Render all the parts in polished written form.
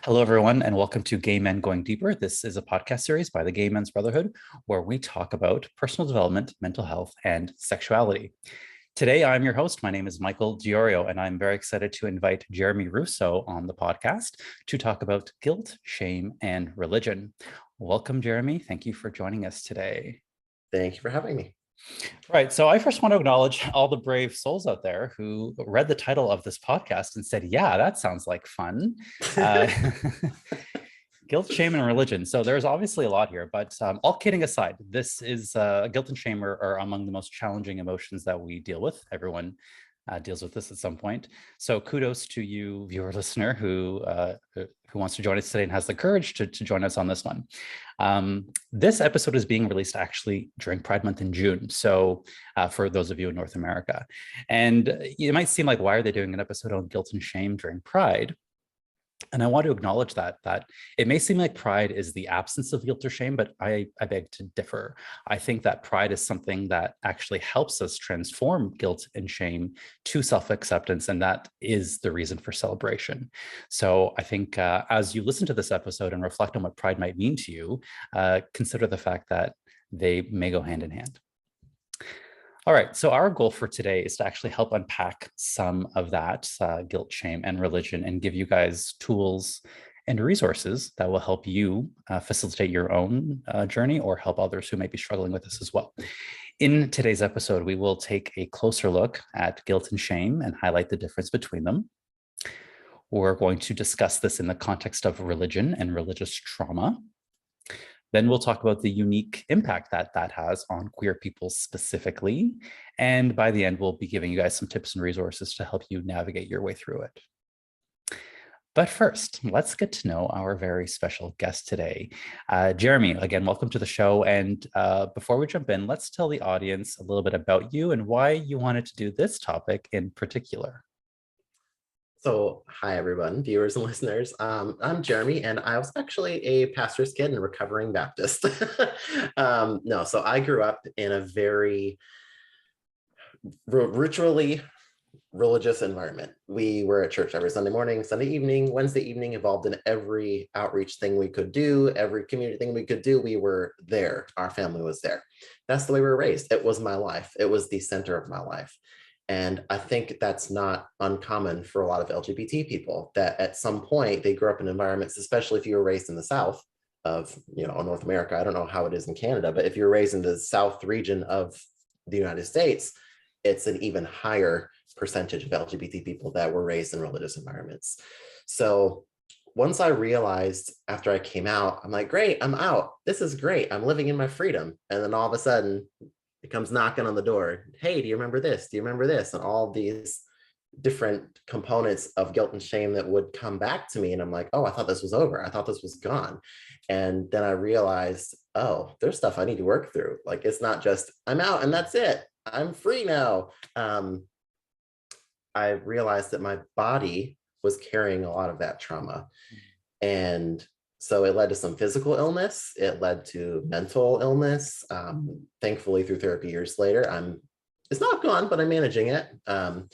Hello, everyone, and welcome to Gay Men Going Deeper. This is a podcast series by the Gay Men's Brotherhood where we talk about personal development, mental health, and sexuality. Today, I'm your host. My name is Michael Diorio, and I'm very excited to invite Jeremy Russo on the podcast to talk about guilt, shame, and religion. Welcome, Jeremy. Thank you for joining us today. Thank you for having me. Right. So I first want to acknowledge all the brave souls out there who read the title of this podcast and said, yeah, that sounds like fun. Uh, Guilt, shame, and religion. So there's obviously a lot here, but all kidding aside, this is guilt and shame are among the most challenging emotions that we deal with. Everyone deals with this at some point. So kudos to you, viewer, listener, who wants to join us today and has the courage to join us on this one. This episode is being released actually during Pride Month in June. So for those of you in North America, and it might seem like, why are they doing an episode on guilt and shame during Pride? And I want to acknowledge that it may seem like pride is the absence of guilt or shame, but I beg to differ. I think that pride is something that actually helps us transform guilt and shame to self-acceptance, and that is the reason for celebration. So I think as you listen to this episode and reflect on what pride might mean to you, consider the fact that they may go hand in hand. All right, so our goal for today is to actually help unpack some of that guilt, shame, and religion and give you guys tools and resources that will help you facilitate your own journey or help others who might be struggling with this as well. In today's episode, we will take a closer look at guilt and shame and highlight the difference between them. We're going to discuss this in the context of religion and religious trauma. Then we'll talk about the unique impact that has on queer people specifically. And by the end, we'll be giving you guys some tips and resources to help you navigate your way through it. But first, let's get to know our very special guest today. Jeremy, again, welcome to the show. And before we jump in, let's tell the audience a little bit about you and why you wanted to do this topic in particular. So, hi everyone, viewers and listeners. I'm Jeremy, and I was actually a pastor's kid and recovering Baptist. So I grew up in a very ritually religious environment. We were at church every Sunday morning, Sunday evening, Wednesday evening, involved in every outreach thing we could do, every community thing we could do. We were there. Our family was there. That's the way we were raised. It was my life. It was the center of my life. And I think that's not uncommon for a lot of LGBT people, that at some point they grew up in environments, especially if you were raised in the South of, North America. I don't know how it is in Canada, but if you're raised in the South region of the United States, it's an even higher percentage of LGBT people that were raised in religious environments. So once I realized after I came out, I'm like, great, I'm out. This is great. I'm living in my freedom. And then all of a sudden, it comes knocking on the door. Hey, do you remember this? Do you remember this? And all these different components of guilt and shame that would come back to me. And I'm like, oh, I thought this was over. I thought this was gone. And then I realized, oh, there's stuff I need to work through. Like, it's not just I'm out and that's it. I'm free now. I realized that my body was carrying a lot of that trauma. And so it led to some physical illness. It led to mental illness. Thankfully, through therapy years later, it's not gone, but I'm managing it. But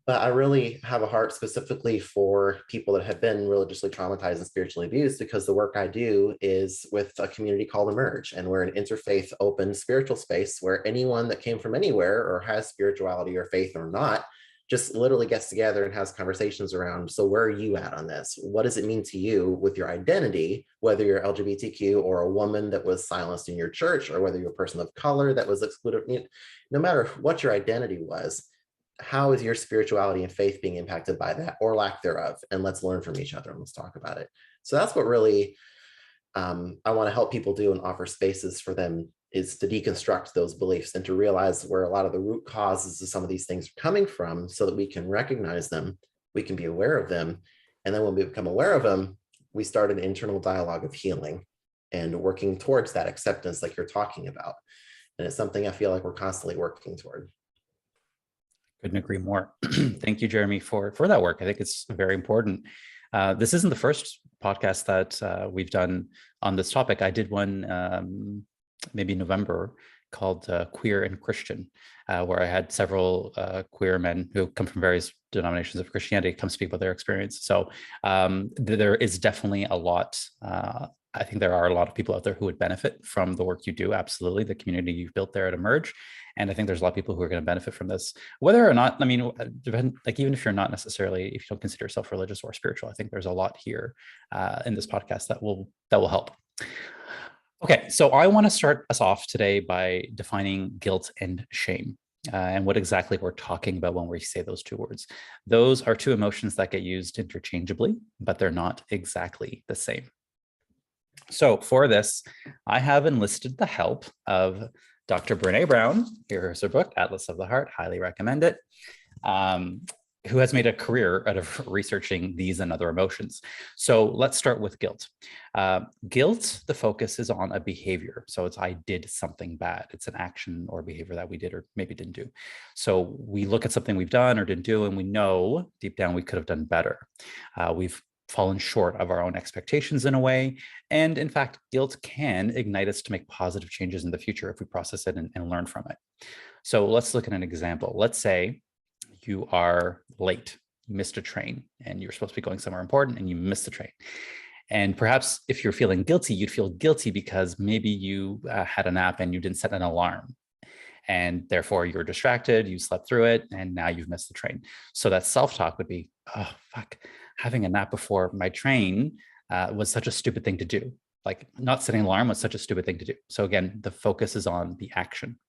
I really have a heart specifically for people that have been religiously traumatized and spiritually abused, because the work I do is with a community called Emerge. And we're an interfaith open spiritual space where anyone that came from anywhere or has spirituality or faith or not just literally gets together and has conversations around, so where are you at on this? What does it mean to you with your identity, whether you're LGBTQ or a woman that was silenced in your church, or whether you're a person of color that was excluded? No matter what your identity was, how is your spirituality and faith being impacted by that or lack thereof? And let's learn from each other and let's talk about it. So that's what really I want to help people do and offer spaces for them, is to deconstruct those beliefs and to realize where a lot of the root causes of some of these things are coming from, so that we can recognize them, we can be aware of them. And then when we become aware of them, we start an internal dialogue of healing and working towards that acceptance like you're talking about. And it's something I feel like we're constantly working toward. Couldn't agree more. Thank you, Jeremy, for that work. I think it's very important. This isn't the first podcast that we've done on this topic. I did one maybe November called Queer and Christian, where I had several queer men who come from various denominations of Christianity come speak about their experience. So there is definitely a lot. I think there are a lot of people out there who would benefit from the work you do. Absolutely. The community you've built there at Emerge. And I think there's a lot of people who are going to benefit from this, whether or not, I mean, like even if you're not necessarily, if you don't consider yourself religious or spiritual, I think there's a lot here in this podcast that will help. Okay, so I want to start us off today by defining guilt and shame. And what exactly we're talking about when we say those two words. Those are two emotions that get used interchangeably, but they're not exactly the same. So for this, I have enlisted the help of Dr. Brene Brown. Here's her book, Atlas of the Heart, highly recommend it, who has made a career out of researching these and other emotions. So let's start with guilt. Guilt, the focus is on a behavior. So it's I did something bad. It's an action or behavior that we did or maybe didn't do. So we look at something we've done or didn't do, and we know deep down we could have done better. We've fallen short of our own expectations in a way. And in fact, guilt can ignite us to make positive changes in the future if we process it and learn from it. So let's look at an example. Let's say you are late, you missed a train, and you're supposed to be going somewhere important and you missed the train. And perhaps if you're feeling guilty, you'd feel guilty because maybe you had a nap and you didn't set an alarm. And therefore you're distracted, you slept through it, and now you've missed the train. So that self-talk would be, oh, fuck, having a nap before my train was such a stupid thing to do. Like not setting an alarm was such a stupid thing to do. So again, the focus is on the action.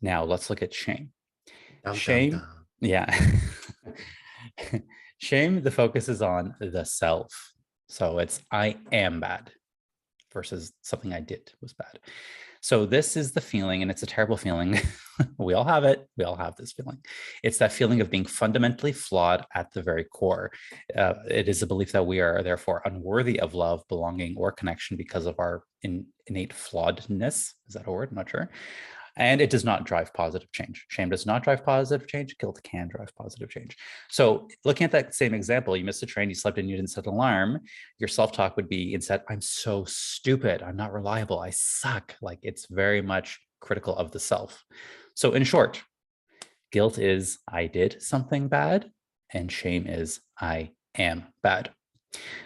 Now let's look at shame. Shame, yeah. Shame, the focus is on the self. So it's I am bad versus something I did was bad. So this is the feeling, and it's a terrible feeling. We all have it. We all have this feeling. It's that feeling of being fundamentally flawed at the very core. It is a belief that we are therefore unworthy of love, belonging, or connection because of our innate flawedness. Is that a word? I'm not sure. And it does not drive positive change. Shame does not drive positive change. Guilt can drive positive change. So looking at that same example, you missed a train, you slept in, you didn't set an alarm. Your self-talk would be instead, I'm so stupid. I'm not reliable. I suck. Like it's very much critical of the self. So in short, guilt is I did something bad, and shame is I am bad.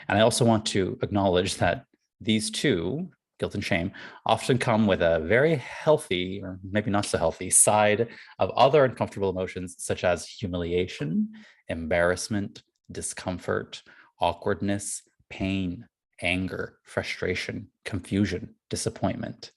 And I also want to acknowledge that these two, guilt and shame, often come with a very healthy, or maybe not so healthy, side of other uncomfortable emotions, such as humiliation, embarrassment, discomfort, awkwardness, pain, anger, frustration, confusion, disappointment.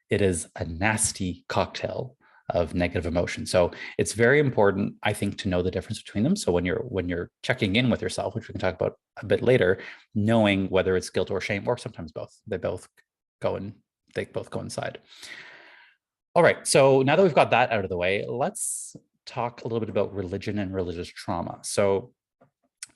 It is a nasty cocktail of negative emotion. So it's very important, I think, to know the difference between them. So when you're checking in with yourself, which we can talk about a bit later, knowing whether it's guilt or shame, or sometimes both, they both coincide. All right, so now that we've got that out of the way, let's talk a little bit about religion and religious trauma. So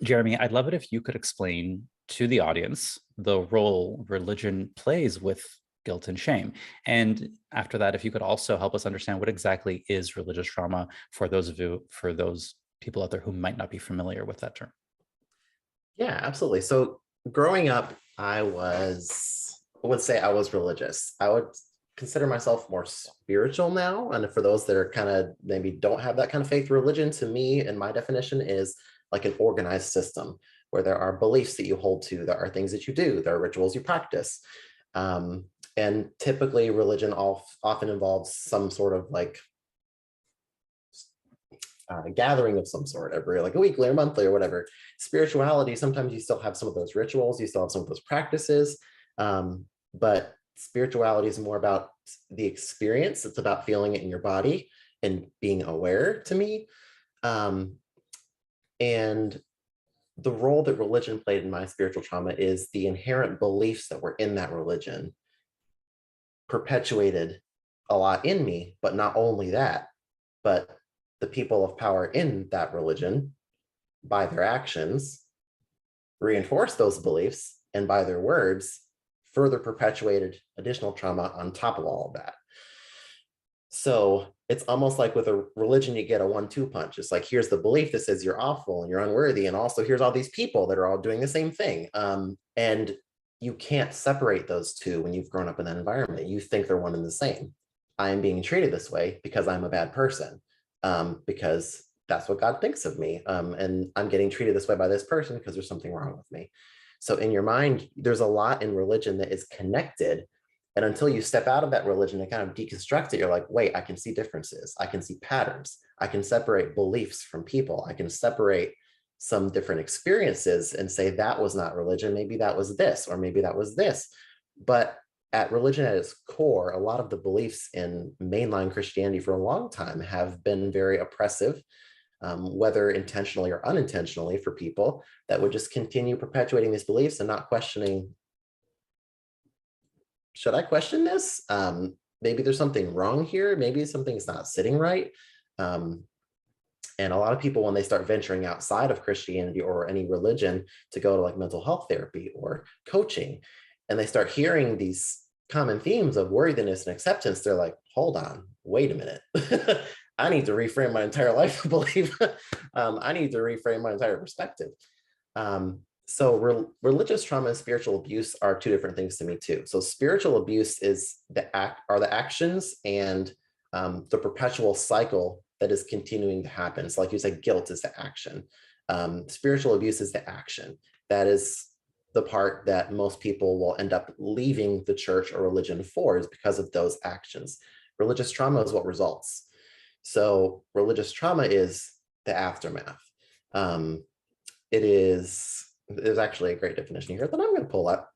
Jeremy, I'd love it if you could explain to the audience the role religion plays with guilt and shame. And after that, if you could also help us understand what exactly is religious trauma for those people out there who might not be familiar with that term. Yeah, absolutely. So growing up, I would say I was religious. I would consider myself more spiritual now. And for those that are kind of maybe don't have that kind of faith, religion to me, and my definition, is like an organized system where there are beliefs that you hold to, there are things that you do, there are rituals you practice. And typically religion often involves some sort of like gathering of some sort every like a weekly or monthly or whatever. Spirituality, sometimes you still have some of those rituals, you still have some of those practices, but spirituality is more about the experience. It's about feeling it in your body and being aware, to me. And the role that religion played in my spiritual trauma is the inherent beliefs that were in that religion perpetuated a lot in me, but not only that, but the people of power in that religion, by their actions, reinforced those beliefs, and by their words, further perpetuated additional trauma on top of all of that. So it's almost like with a religion, you get a 1-2 punch. It's like, here's the belief that says you're awful and you're unworthy. And also here's all these people that are all doing the same thing. And you can't separate those two when you've grown up in that environment. You think they're one and the same. I am being treated this way because I'm a bad person, because that's what God thinks of me. And I'm getting treated this way by this person because there's something wrong with me. So in your mind, there's a lot in religion that is connected. And until you step out of that religion and kind of deconstruct it, you're like, wait, I can see differences. I can see patterns. I can separate beliefs from people. I can separate some different experiences and say that was not religion. Maybe that was this, or maybe that was this. But at religion at its core, a lot of the beliefs in mainline Christianity for a long time have been very oppressive, whether intentionally or unintentionally, for people that would just continue perpetuating these beliefs and not questioning, should I question this? Maybe there's something wrong here. Maybe something's not sitting right. And a lot of people, when they start venturing outside of Christianity or any religion to go to like mental health therapy or coaching, and they start hearing these common themes of worthiness and acceptance, they're like, hold on, wait a minute. I need to reframe my entire life belief. I need to reframe my entire perspective. So religious trauma and spiritual abuse are two different things to me too. So spiritual abuse is the actions and the perpetual cycle that is continuing to happen. So like you said, guilt is the action. Spiritual abuse is the action. That is the part that most people will end up leaving the church or religion for, is because of those actions. Religious trauma is what results. So religious trauma is the aftermath. There's actually a great definition here that I'm going to pull up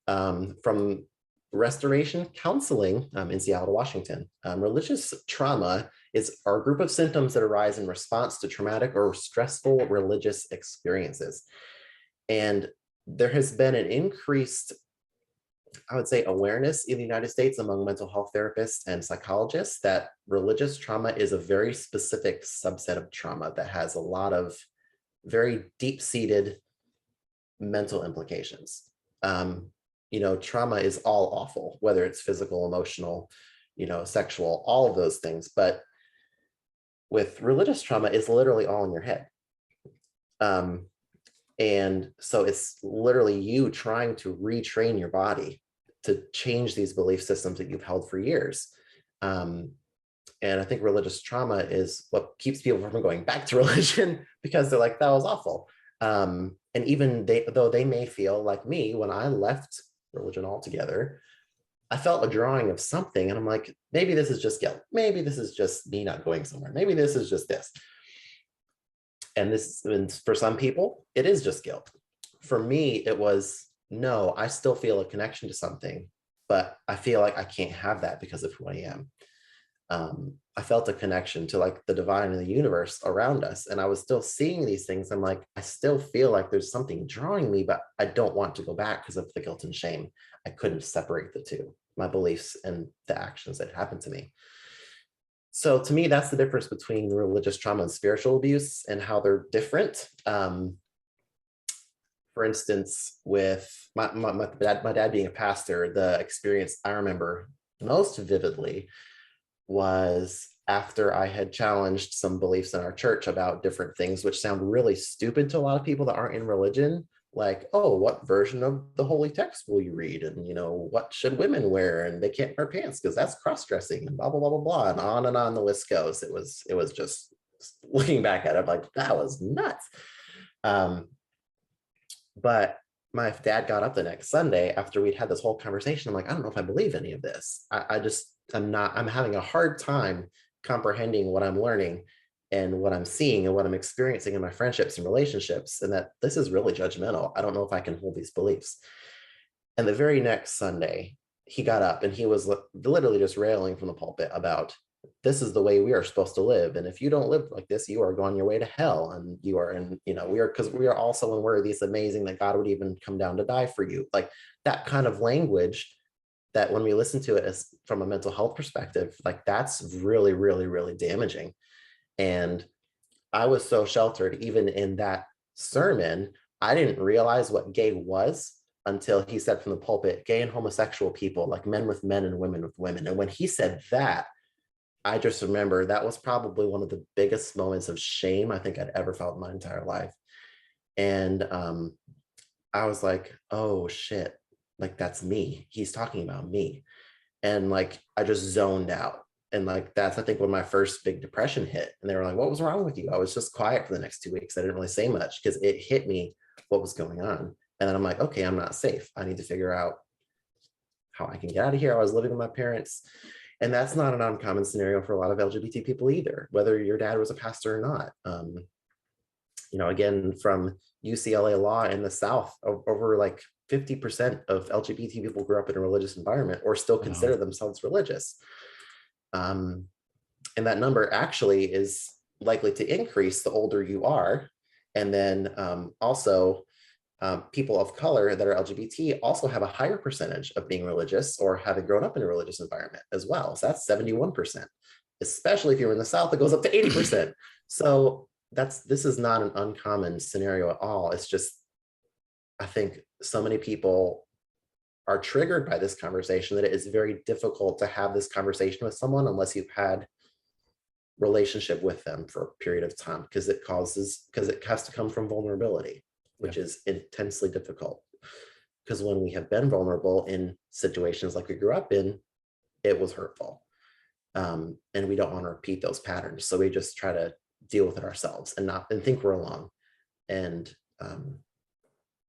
from Restoration Counseling in Seattle, Washington. Religious trauma is a group of symptoms that arise in response to traumatic or stressful religious experiences. And there has been an increased, I would say, awareness in the United States among mental health therapists and psychologists that religious trauma is a very specific subset of trauma that has a lot of very deep-seated mental implications. Trauma is all awful, whether it's physical, emotional, sexual, all of those things. But with religious trauma, it's literally all in your head. And so it's literally you trying to retrain your body to change these belief systems that you've held for years. And I think religious trauma is what keeps people from going back to religion, because they're like, that was awful. And even though they may feel like me, when I left religion altogether, I felt a drawing of something. And I'm like, maybe this is just guilt. Maybe this is just me not going somewhere. Maybe this is just this. And for some people, it is just guilt. For me, it was, no, I still feel a connection to something, but I feel like I can't have that because of who I am. I felt a connection to like the divine and the universe around us. And I was still seeing these things. I'm like, I still feel like there's something drawing me, but I don't want to go back because of the guilt and shame. I couldn't separate the two, my beliefs and the actions that happened to me. So to me, that's the difference between religious trauma and spiritual abuse and how they're different. For instance, with my dad being a pastor, the experience I remember most vividly was after I had challenged some beliefs in our church about different things, which sound really stupid to a lot of people that aren't in religion. Like, oh, what version of the holy text will you read? And, what should women wear? And they can't wear pants because that's cross-dressing and blah, blah, blah, blah, blah. And on the list goes. It was just looking back at it, like, that was nuts. But my dad got up the next Sunday after we'd had this whole conversation. I'm like, I don't know if I believe any of this. I'm having a hard time comprehending what I'm learning and what I'm seeing and what I'm experiencing in my friendships and relationships, and that this is really judgmental. I don't know if I can hold these beliefs. And the very next Sunday, he got up and he was literally just railing from the pulpit about, this is the way we are supposed to live. And if you don't live like this, you are going your way to hell. And you are because we are also unworthy. It's amazing that God would even come down to die for you. Like that kind of language, that when we listen to it as from a mental health perspective, like that's really, really, really damaging. And I was so sheltered, even in that sermon, I didn't realize what gay was until he said from the pulpit, gay and homosexual people, like men with men and women with women. And when he said that, I just remember that was probably one of the biggest moments of shame I think I'd ever felt in my entire life. And I was like, oh shit, like that's me. He's talking about me. And like I just zoned out. And like that's I think when my first big depression hit. And they were like, what was wrong with you? I was just quiet for the next 2 weeks. I didn't really say much because it hit me what was going on. And then I'm like, okay, I'm not safe. I need to figure out how I can get out of here. I was living with my parents. And that's not an uncommon scenario for a lot of LGBT people either, whether your dad was a pastor or not. Again, from UCLA law in the South, over like 50% of LGBT people grew up in a religious environment or still Wow. consider themselves religious. And that number actually is likely to increase the older you are. And then also, people of color that are LGBT also have a higher percentage of being religious or having grown up in a religious environment as well. So that's 71%, especially if you're in the South, it goes up to 80%. So this is not an uncommon scenario at all. It's just, I think so many people are triggered by this conversation that it is very difficult to have this conversation with someone unless you've had relationship with them for a period of time, because it has to come from vulnerability, which is intensely difficult. Because when we have been vulnerable in situations like we grew up in, it was hurtful. And we don't want to repeat those patterns. So we just try to deal with it ourselves and think we're alone. And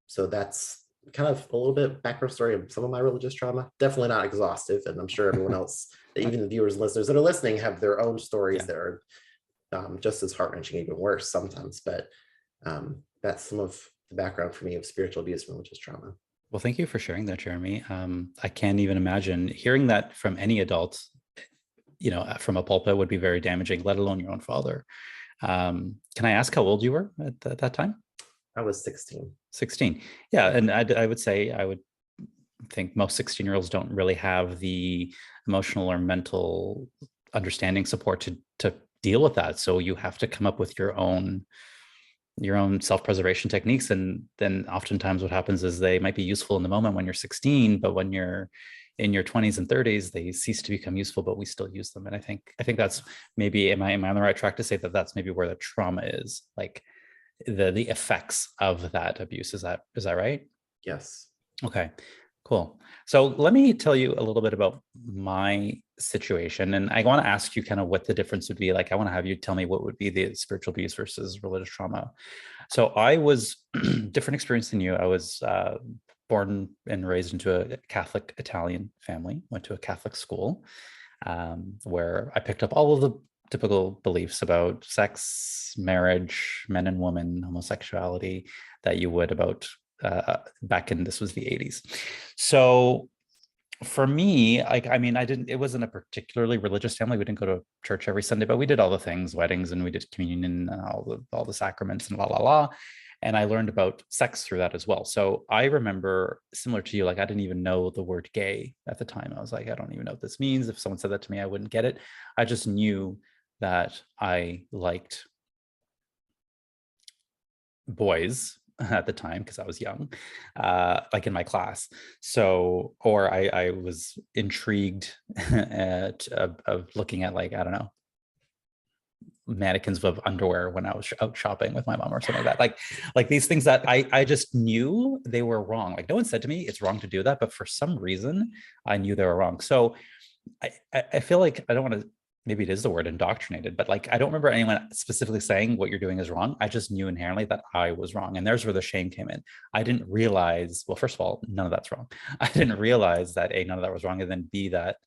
so that's kind of a little bit background story of some of my religious trauma. Definitely not exhaustive. And I'm sure everyone else, even the viewers and listeners that are listening, have their own stories that are just as heart-wrenching, even worse sometimes. But that's some of the background for me of spiritual abuse and religious trauma. Well, thank you for sharing that, Jeremy. I can't even imagine hearing that from any adult, from a pulpit would be very damaging, let alone your own father. Can I ask how old you were at that time? I was 16. 16. Yeah. And I would say, I would think most 16-year-olds don't really have the emotional or mental understanding support to deal with that. So you have to come up with your own self-preservation techniques. And then oftentimes what happens is they might be useful in the moment when you're 16, but when you're in your 20s and 30s, they cease to become useful, but we still use them. And I think that's maybe, am I on the right track to say that that's maybe where the trauma is, like the effects of that abuse? Is that right? Yes. Okay, cool. So let me tell you a little bit about my situation. And I want to ask you kind of what the difference would be. Like, I want to have you tell me what would be the spiritual abuse versus religious trauma. So I was different experience than you. I was born and raised into a Catholic Italian family, went to a Catholic school where I picked up all of the typical beliefs about sex, marriage, men and women, homosexuality that you would about back in, this was the 80s. So for me, it wasn't a particularly religious family. We didn't go to church every Sunday, but we did all the things, weddings, and we did communion and all the sacraments and la la la. And I learned about sex through that as well. So I remember, similar to you, like I didn't even know the word gay at the time. I was like, I don't even know what this means. If someone said that to me, I wouldn't get it. I just knew that I liked boys at the time because I was young, like in my class. So, or I was intrigued of looking at, like, I don't know, mannequins of underwear when I was out shopping with my mom or something like that. Like these things that I just knew they were wrong. Like no one said to me it's wrong to do that, but for some reason I knew they were wrong. So I feel like, I don't want to, maybe it is the word indoctrinated, but like I don't remember anyone specifically saying what you're doing is wrong. I just knew inherently that I was wrong. And there's where the shame came in. I didn't realize, well, first of all, none of that's wrong. I didn't realize that A, none of that was wrong, and then B, that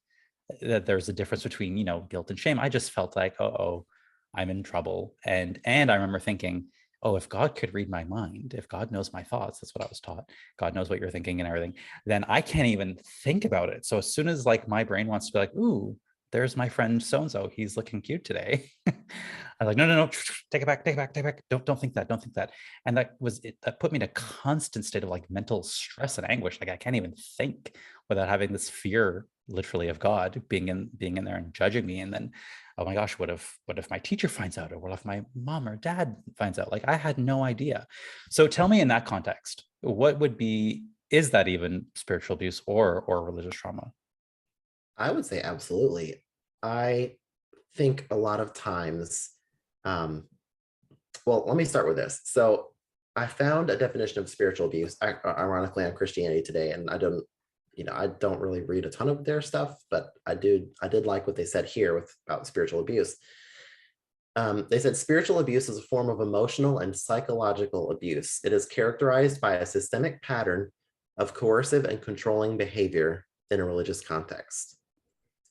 there's a difference between, guilt and shame. I just felt like, oh, I'm in trouble. And I remember thinking, oh, if God could read my mind, if God knows my thoughts, that's what I was taught. God knows what you're thinking and everything, then I can't even think about it. So as soon as like my brain wants to be like, ooh, there's my friend so-and-so, he's looking cute today. I was like, no, take it back. Don't think that, And that put me in a constant state of like mental stress and anguish. Like I can't even think without having this fear, literally, of God being in there and judging me. And then, oh my gosh, what if my teacher finds out, or what if my mom or dad finds out? Like I had no idea. So tell me, in that context, is that even spiritual abuse or religious trauma? I would say absolutely. I think a lot of times, well, let me start with this. So I found a definition of spiritual abuse, ironically, on Christianity Today, and I don't I don't really read a ton of their stuff, but I did like what they said here about spiritual abuse. They said spiritual abuse is a form of emotional and psychological abuse. It is characterized by a systemic pattern of coercive and controlling behavior in a religious context.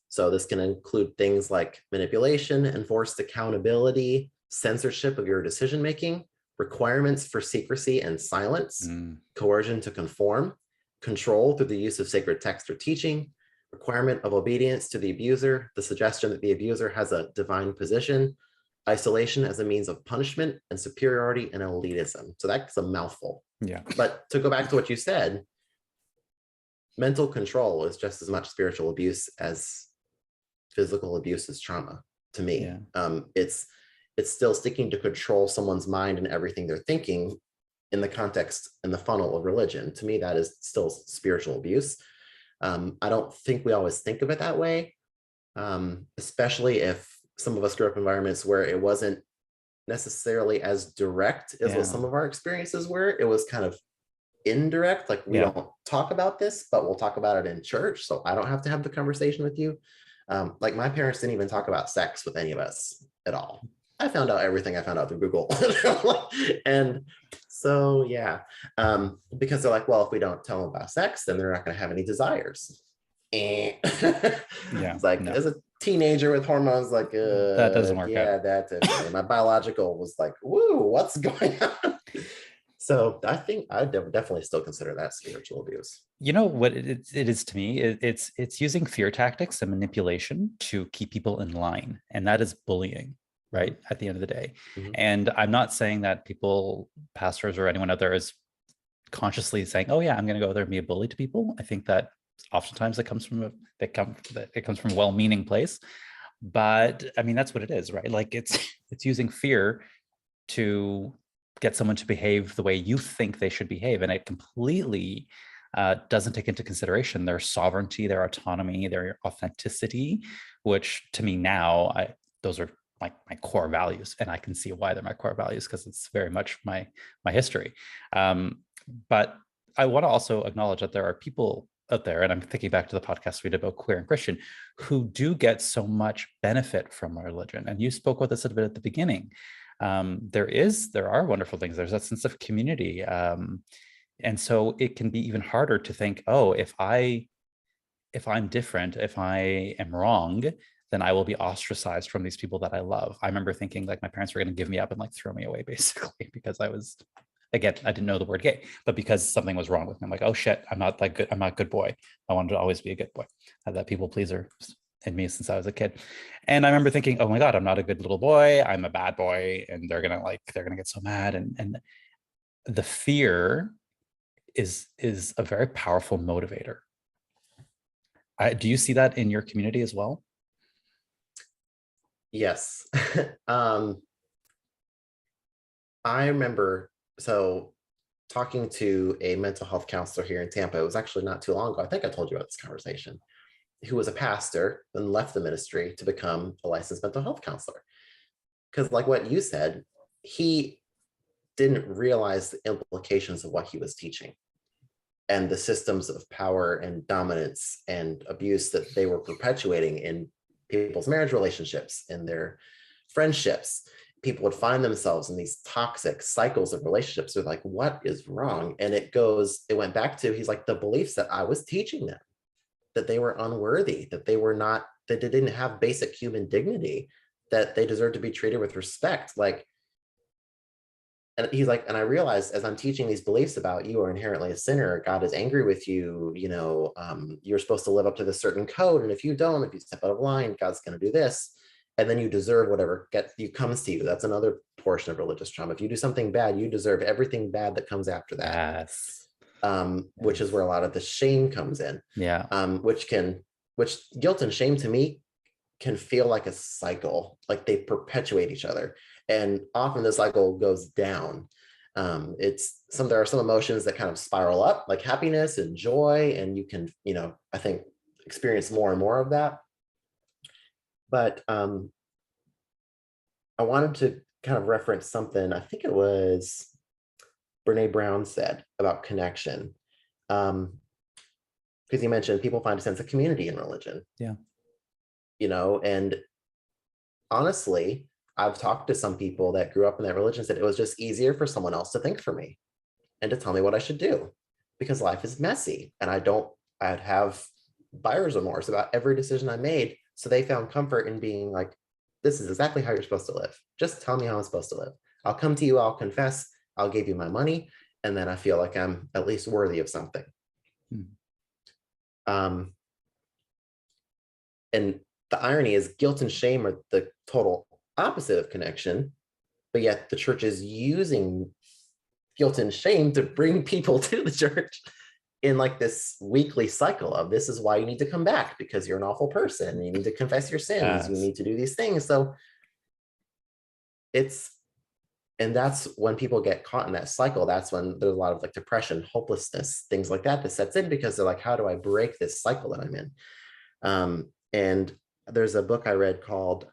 So this can include things like manipulation, enforced accountability, censorship of your decision making, requirements for secrecy and silence, coercion to conform, control through the use of sacred text or teaching, requirement of obedience to the abuser, the suggestion that the abuser has a divine position, isolation as a means of punishment, and superiority and elitism. So that's a mouthful. Yeah. But to go back to what you said, mental control is just as much spiritual abuse as physical abuse is trauma to me. Yeah. It's still sticking to control someone's mind and everything they're thinking in the context and the funnel of religion. To me, that is still spiritual abuse. I don't think we always think of it that way, especially if some of us grew up in environments where it wasn't necessarily as direct as what some of our experiences were. It was kind of indirect, like we don't talk about this, but we'll talk about it in church, so I don't have to have the conversation with you. Like my parents didn't even talk about sex with any of us at all. I found out everything I found out through Google. And so, because they're like, well, if we don't tell them about sex, then they're not going to have any desires. It's like, as a teenager with hormones, like, that doesn't work out. That's it. My biological was like, woo, what's going on? So I think I definitely still consider that spiritual abuse. You know what it is to me? It's using fear tactics and manipulation to keep people in line, and that is bullying, right? At the end of the day. And I'm not saying that people, pastors or anyone out there is consciously saying, oh yeah, I'm going to go there and be a bully to people. I think that oftentimes it comes from a well-meaning place, but I mean, that's what it is, right? Like it's using fear to get someone to behave the way you think they should behave, and it completely doesn't take into consideration their sovereignty, their autonomy, their authenticity, which to me now, those are like my core values, and I can see why they're my core values because it's very much my history. But I want to also acknowledge that there are people out there, and I'm thinking back to the podcast we did about queer and Christian, who do get so much benefit from religion. And you spoke about this a bit at the beginning. There are wonderful things. There's that sense of community. And so it can be even harder to think, oh, if I'm different, if I am wrong, then I will be ostracized from these people that I love. I remember thinking like my parents were going to give me up and like throw me away basically because I was, again, I didn't know the word gay, but because something was wrong with me, I'm like, oh shit, I'm not that good. I'm not a good boy. I wanted to always be a good boy. I had that people pleaser in me since I was a kid. And I remember thinking, oh my God, I'm not a good little boy. I'm a bad boy. And they're going to get so mad. And the fear is a very powerful motivator. Do you see that in your community as well? Yes. I remember, talking to a mental health counselor here in Tampa. It was actually not too long ago. I think I told you about this conversation, who was a pastor and left the ministry to become a licensed mental health counselor. Because like what you said, he didn't realize the implications of what he was teaching and the systems of power and dominance and abuse that they were perpetuating in people's marriage relationships, in their friendships. People would find themselves in these toxic cycles of relationships. They're like, what is wrong? And it went back to, he's like, the beliefs that I was teaching them, that they were unworthy, that that they didn't have basic human dignity, that they deserve to be treated with respect. Like, and he's like, and I realized as I'm teaching these beliefs about you are inherently a sinner, God is angry with you, you're supposed to live up to this certain code. And if you don't, if you step out of line, God's going to do this. And then you deserve whatever comes to you. That's another portion of religious trauma. If you do something bad, you deserve everything bad that comes after that. Yes. Which is where a lot of the shame comes in. Yeah. Which guilt and shame to me can feel like a cycle, like they perpetuate each other. And often the cycle goes down. There are some emotions that kind of spiral up, like happiness and joy, and you can, I think, experience more and more of that. But I wanted to kind of reference something, I think it was Brene Brown said about connection. because you mentioned people find a sense of community in religion, Yeah. and honestly, I've talked to some people that grew up in that religion, said it was just easier for someone else to think for me and to tell me what I should do, because life is messy and I'd have buyer's remorse about every decision I made. So they found comfort in being like, this is exactly how you're supposed to live. Just tell me how I'm supposed to live. I'll come to you, I'll confess, I'll give you my money, and then I feel like I'm at least worthy of something. Hmm. Um, and the irony is guilt and shame are the total opposite of connection, but yet the church is using guilt and shame to bring people to the church in like this weekly cycle of, this is why you need to come back, because you're an awful person, you need to confess your sins, you Yes. need to do these things. So and that's when people get caught in that cycle. That's when there's a lot of like depression, hopelessness, things like that sets in, because they're like, how do I break this cycle that I'm in? And there's a book I read called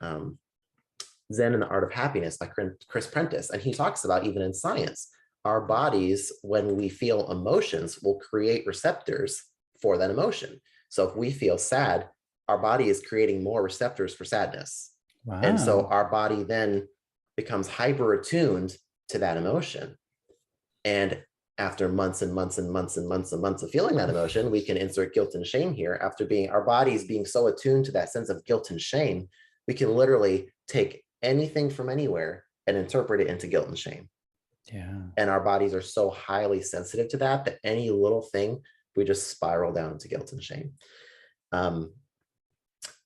Zen and the Art of Happiness by Chris Prentice. And he talks about, even in science, our bodies, when we feel emotions, will create receptors for that emotion. So if we feel sad, our body is creating more receptors for sadness. Wow. And so our body then becomes hyper attuned to that emotion. And after months and months and months and months and months of feeling that emotion, we can insert guilt and shame here. After being, our bodies being so attuned to that sense of guilt and shame, we can literally take anything from anywhere and interpret it into guilt and shame. Yeah. And our bodies are so highly sensitive to that any little thing, we just spiral down into guilt and shame.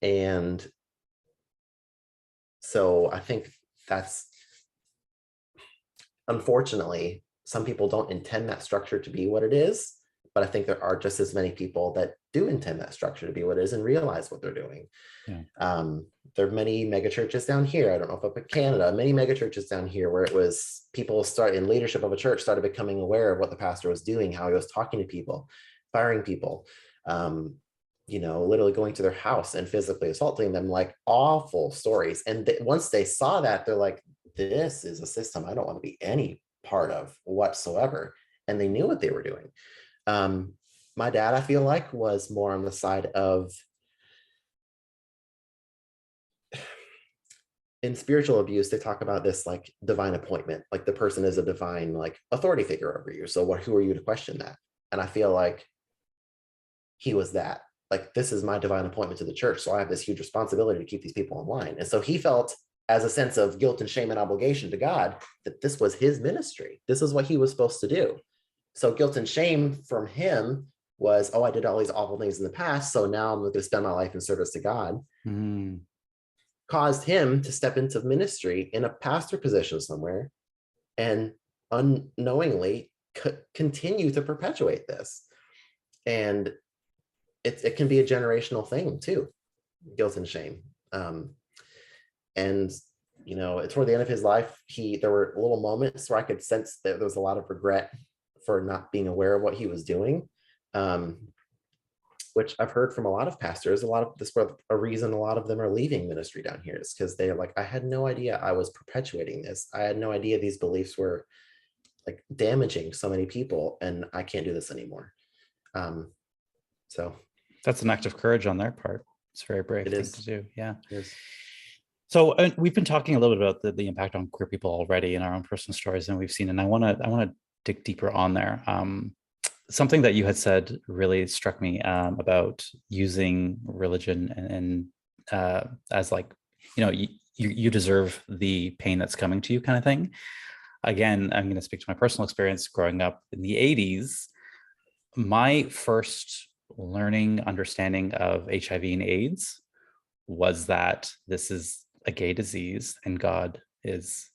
And so I think that's, unfortunately, some people don't intend that structure to be what it is, but I think there are just as many people that do intend that structure to be what it is and realize what they're doing. Yeah. There are many megachurches down here. I don't know if up in Canada, many megachurches down here where it was people start in leadership of a church started becoming aware of what the pastor was doing, how he was talking to people, firing people, literally going to their house and physically assaulting them, like awful stories. And once they saw that, they're like, this is a system I don't want to be any part of whatsoever. And they knew what they were doing. My dad, I feel like, was more on the side of, in spiritual abuse, they talk about this like divine appointment, like the person is a divine like authority figure over you. So who are you to question that? And I feel like he was that, like, this is my divine appointment to the church, so I have this huge responsibility to keep these people in line. And so he felt, as a sense of guilt and shame and obligation to God, that this was his ministry. This is what he was supposed to do. So guilt and shame from him was, oh, I did all these awful things in the past, so now I'm going to spend my life in service to God. Caused him to step into ministry in a pastor position somewhere and unknowingly continue to perpetuate this. And it can be a generational thing too, guilt and shame. And toward the end of his life, there were little moments where I could sense that there was a lot of regret for not being aware of what he was doing, which I've heard from a lot of pastors. A lot of this, a reason a lot of them are leaving ministry down here is because they're like, I had no idea I was perpetuating this. I had no idea these beliefs were like damaging so many people, and I can't do this anymore. So that's an act of courage on their part. It's a very brave thing to do. Yeah. So we've been talking a little bit about the impact on queer people already in our own personal stories, and we've seen, and I want to dig deeper on there. Something that you had said really struck me about using religion and as like, you deserve the pain that's coming to you kind of thing. Again, I'm going to speak to my personal experience growing up in the 80s. My first understanding of HIV and AIDS was that this is a gay disease and God is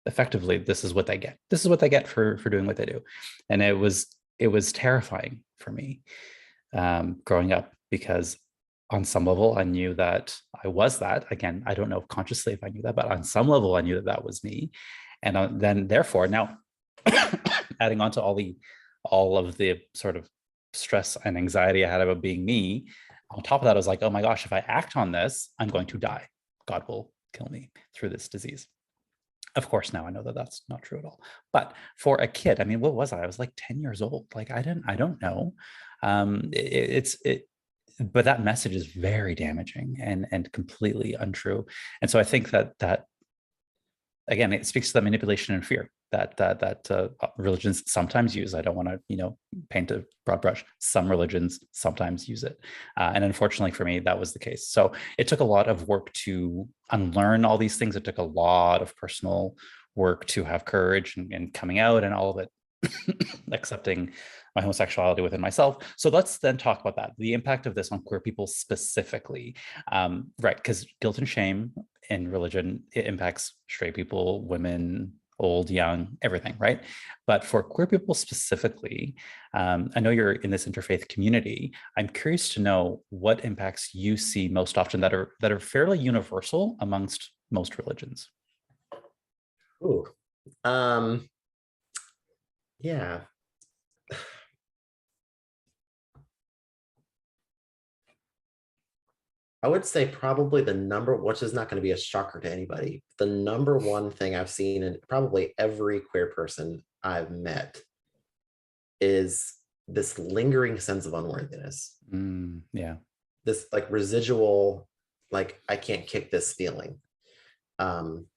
effectively, this is what they get. This is what they get for doing what they do. And it was terrifying for me growing up, because on some level I knew that I was that. Again, I don't know consciously if I knew that, but on some level I knew that was me. And then therefore now adding on to all of the sort of stress and anxiety I had about being me, on top of that, I was like, oh my gosh, if I act on this, I'm going to die. God will kill me through this disease. Of course, now I know that that's not true at all. But for a kid, I mean, what was I? I was like 10 years old. Like I don't know. But that message is very damaging and completely untrue. And so I think that again, it speaks to the manipulation and fear that religions sometimes use. I don't want to, paint a broad brush. Some religions sometimes use it, and unfortunately for me, that was the case. So it took a lot of work to unlearn all these things. It took a lot of personal work to have courage and coming out and all of it, accepting my homosexuality within myself. So let's then talk about that, the impact of this on queer people specifically, right? Because guilt and shame in religion, it impacts straight people, women, old, young, everything, right? But for queer people specifically, I know you're in this interfaith community. I'm curious to know what impacts you see most often that are fairly universal amongst most religions. Ooh. Yeah. I would say probably which is not going to be a shocker to anybody, the number one thing I've seen in probably every queer person I've met is this lingering sense of unworthiness. Yeah. This like residual, like I can't kick this feeling. And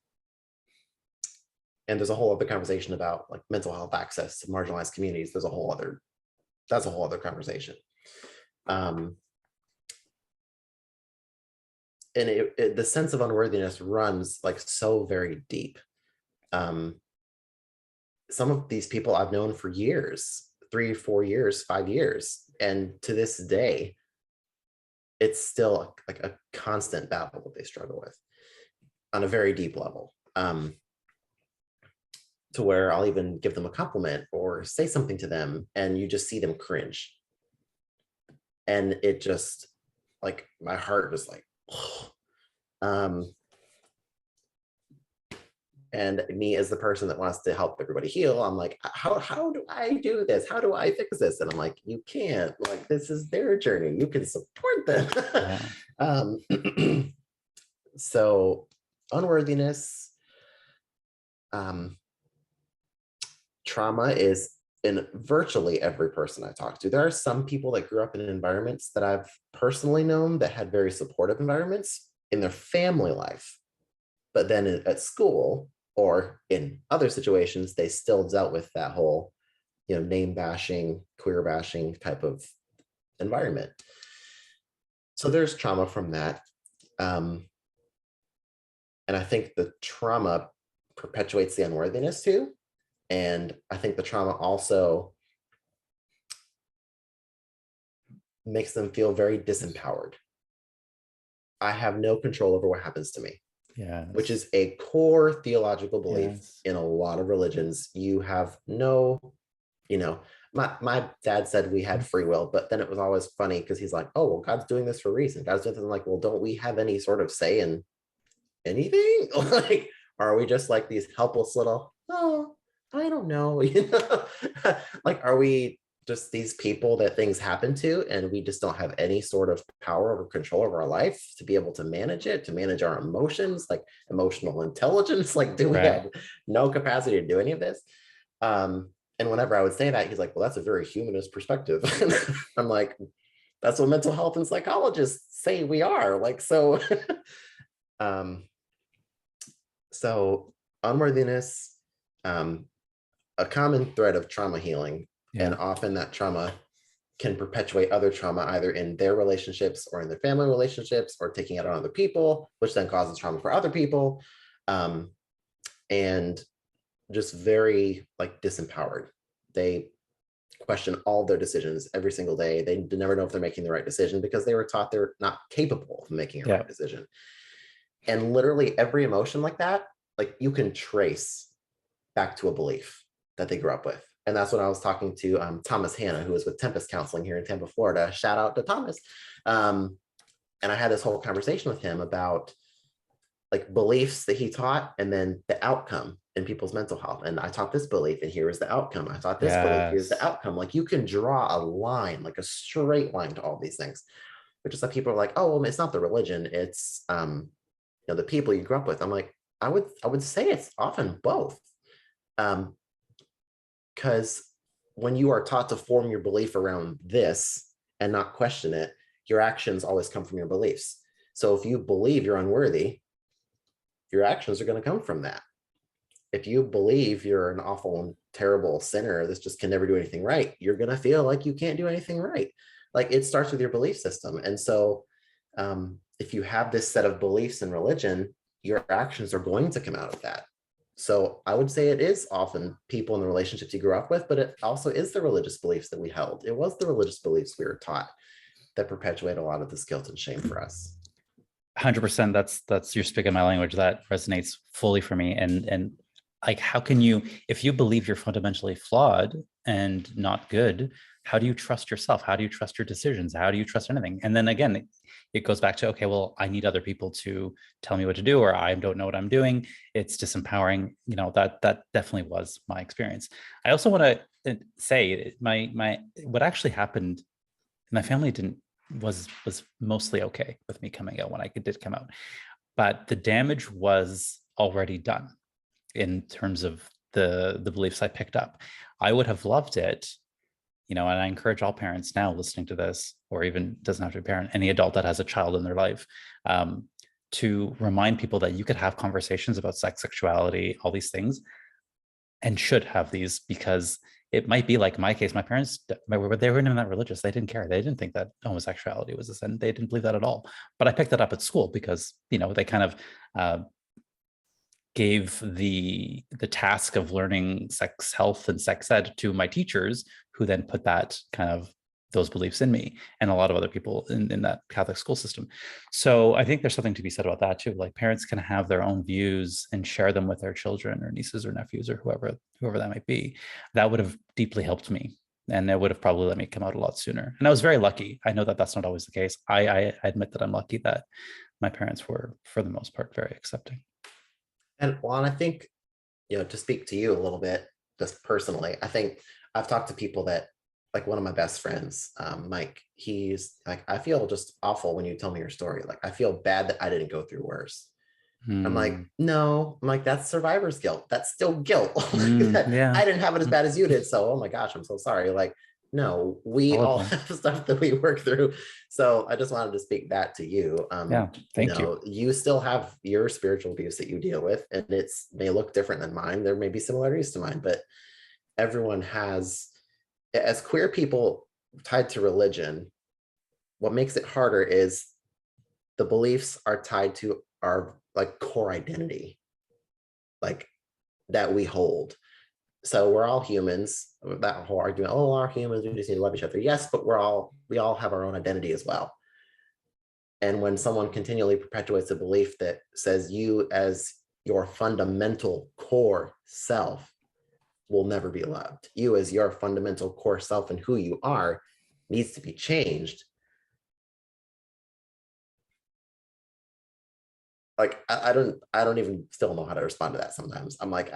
there's a whole other conversation about like mental health access to marginalized communities. That's a whole other conversation. And the sense of unworthiness runs like so very deep. Some of these people I've known for years, 3, 4 years, 5 years, and to this day, it's still like a constant battle that they struggle with on a very deep level. To where I'll even give them a compliment or say something to them, and you just see them cringe, and it just like my heart was like. And me as the person that wants to help everybody heal, I'm like, how do I do this? How do I fix this? And I'm like, you can't, like, this is their journey. You can support them. Yeah. So unworthiness, trauma is in virtually every person I talk to. There are some people that grew up in environments that I've personally known that had very supportive environments in their family life, but then at school or in other situations, they still dealt with that whole, name bashing, queer bashing type of environment. So there's trauma from that. And I think the trauma perpetuates the unworthiness too. And I think the trauma also makes them feel very disempowered. I have no control over what happens to me. Yeah. Which is a core theological belief in a lot of religions. You have no, my dad said we had free will, but then it was always funny because he's like, oh, well, God's doing this for a reason. God's doing this. I'm like, well, don't we have any sort of say in anything? Like, are we just like these helpless little, oh, I don't know, like, are we just these people that things happen to, and we just don't have any sort of power or control over our life to be able to manage it, to manage our emotions, like emotional intelligence? Like, do we have no capacity to do any of this? And whenever I would say that, he's like, well, that's a very humanist perspective. I'm like, that's what mental health and psychologists say we are. Like, so, so unworthiness, a common thread of trauma healing. Yeah. And often that trauma can perpetuate other trauma, either in their relationships or in their family relationships, or taking it on other people, which then causes trauma for other people. And just very like disempowered. They question all their decisions every single day. They never know if they're making the right decision because they were taught they're not capable of making a right decision. And literally every emotion like that, like you can trace back to a belief that they grew up with. And that's when I was talking to Thomas Hanna, who was with Tempest Counseling here in Tampa, Florida. Shout out to Thomas. And I had this whole conversation with him about like beliefs that he taught and then the outcome in people's mental health. And I taught this belief and here is the outcome. I taught this belief, here's the outcome. Like you can draw a line, like a straight line to all these things, which is like people are like, oh, well, it's not the religion. It's, the people you grew up with. I'm like, I would say it's often both. Um, because when you are taught to form your belief around this and not question it, your actions always come from your beliefs. So if you believe you're unworthy, your actions are going to come from that. If you believe you're an awful and terrible sinner that just can never do anything right, you're going to feel like you can't do anything right. Like it starts with your belief system. And so if you have this set of beliefs in religion, your actions are going to come out of that. So I would say it is often people in the relationships you grew up with, but it also is the religious beliefs that we held. It was the religious beliefs we were taught that perpetuate a lot of this guilt and shame for us. 100%. That's you're speaking my language. That resonates fully for me. And like, how can you, if you believe you're fundamentally flawed and not good, how do you trust yourself? How do you trust your decisions? How do you trust anything? And then again, it goes back to, okay, well, I need other people to tell me what to do, or I don't know what I'm doing. It's disempowering. That definitely was my experience. I also want to say my what actually happened, my family didn't was mostly okay with me coming out when I did come out, but the damage was already done in terms of the beliefs I picked up. I would have loved it, and I encourage all parents now listening to this, or even doesn't have to be a parent, any adult that has a child in their life, to remind people that you could have conversations about sex, sexuality, all these things, and should have these, because it might be like my case. My parents, they weren't even that religious. They didn't care. They didn't think that homosexuality was a sin. They didn't believe that at all. But I picked that up at school because, they kind of gave the task of learning sex health and sex ed to my teachers, who then put that kind of those beliefs in me and a lot of other people in that Catholic school system. So I think there's something to be said about that too. Like, parents can have their own views and share them with their children or nieces or nephews or whoever that might be. That would have deeply helped me, and it would have probably let me come out a lot sooner. And I was very lucky. I know that that's not always the case. I admit that I'm lucky that my parents were, for the most part, very accepting. And well, I think, to speak to you a little bit, just personally, I think I've talked to people that, like one of my best friends, Mike, he's like, I feel just awful when you tell me your story. Like, I feel bad that I didn't go through worse. I'm like, no, I'm like, that's survivor's guilt. That's still guilt. Yeah. I didn't have it as bad as you did. So, oh my gosh, I'm so sorry. Like, no, we Solid all point. have stuff that we work through. So I just wanted to speak that to you. Yeah. Thank you. You still have your spiritual abuse that you deal with, and it's may look different than mine. There may be similarities to mine, but everyone has, as queer people tied to religion, what makes it harder is the beliefs are tied to our like core identity, like that we hold. So we're all humans. That whole argument, oh, our humans, we just need to love each other. Yes, but we all have our own identity as well. And when someone continually perpetuates a belief that says you as your fundamental core self will never be loved, you as your fundamental core self and who you are needs to be changed. Like I don't even still know how to respond to that sometimes. I'm like,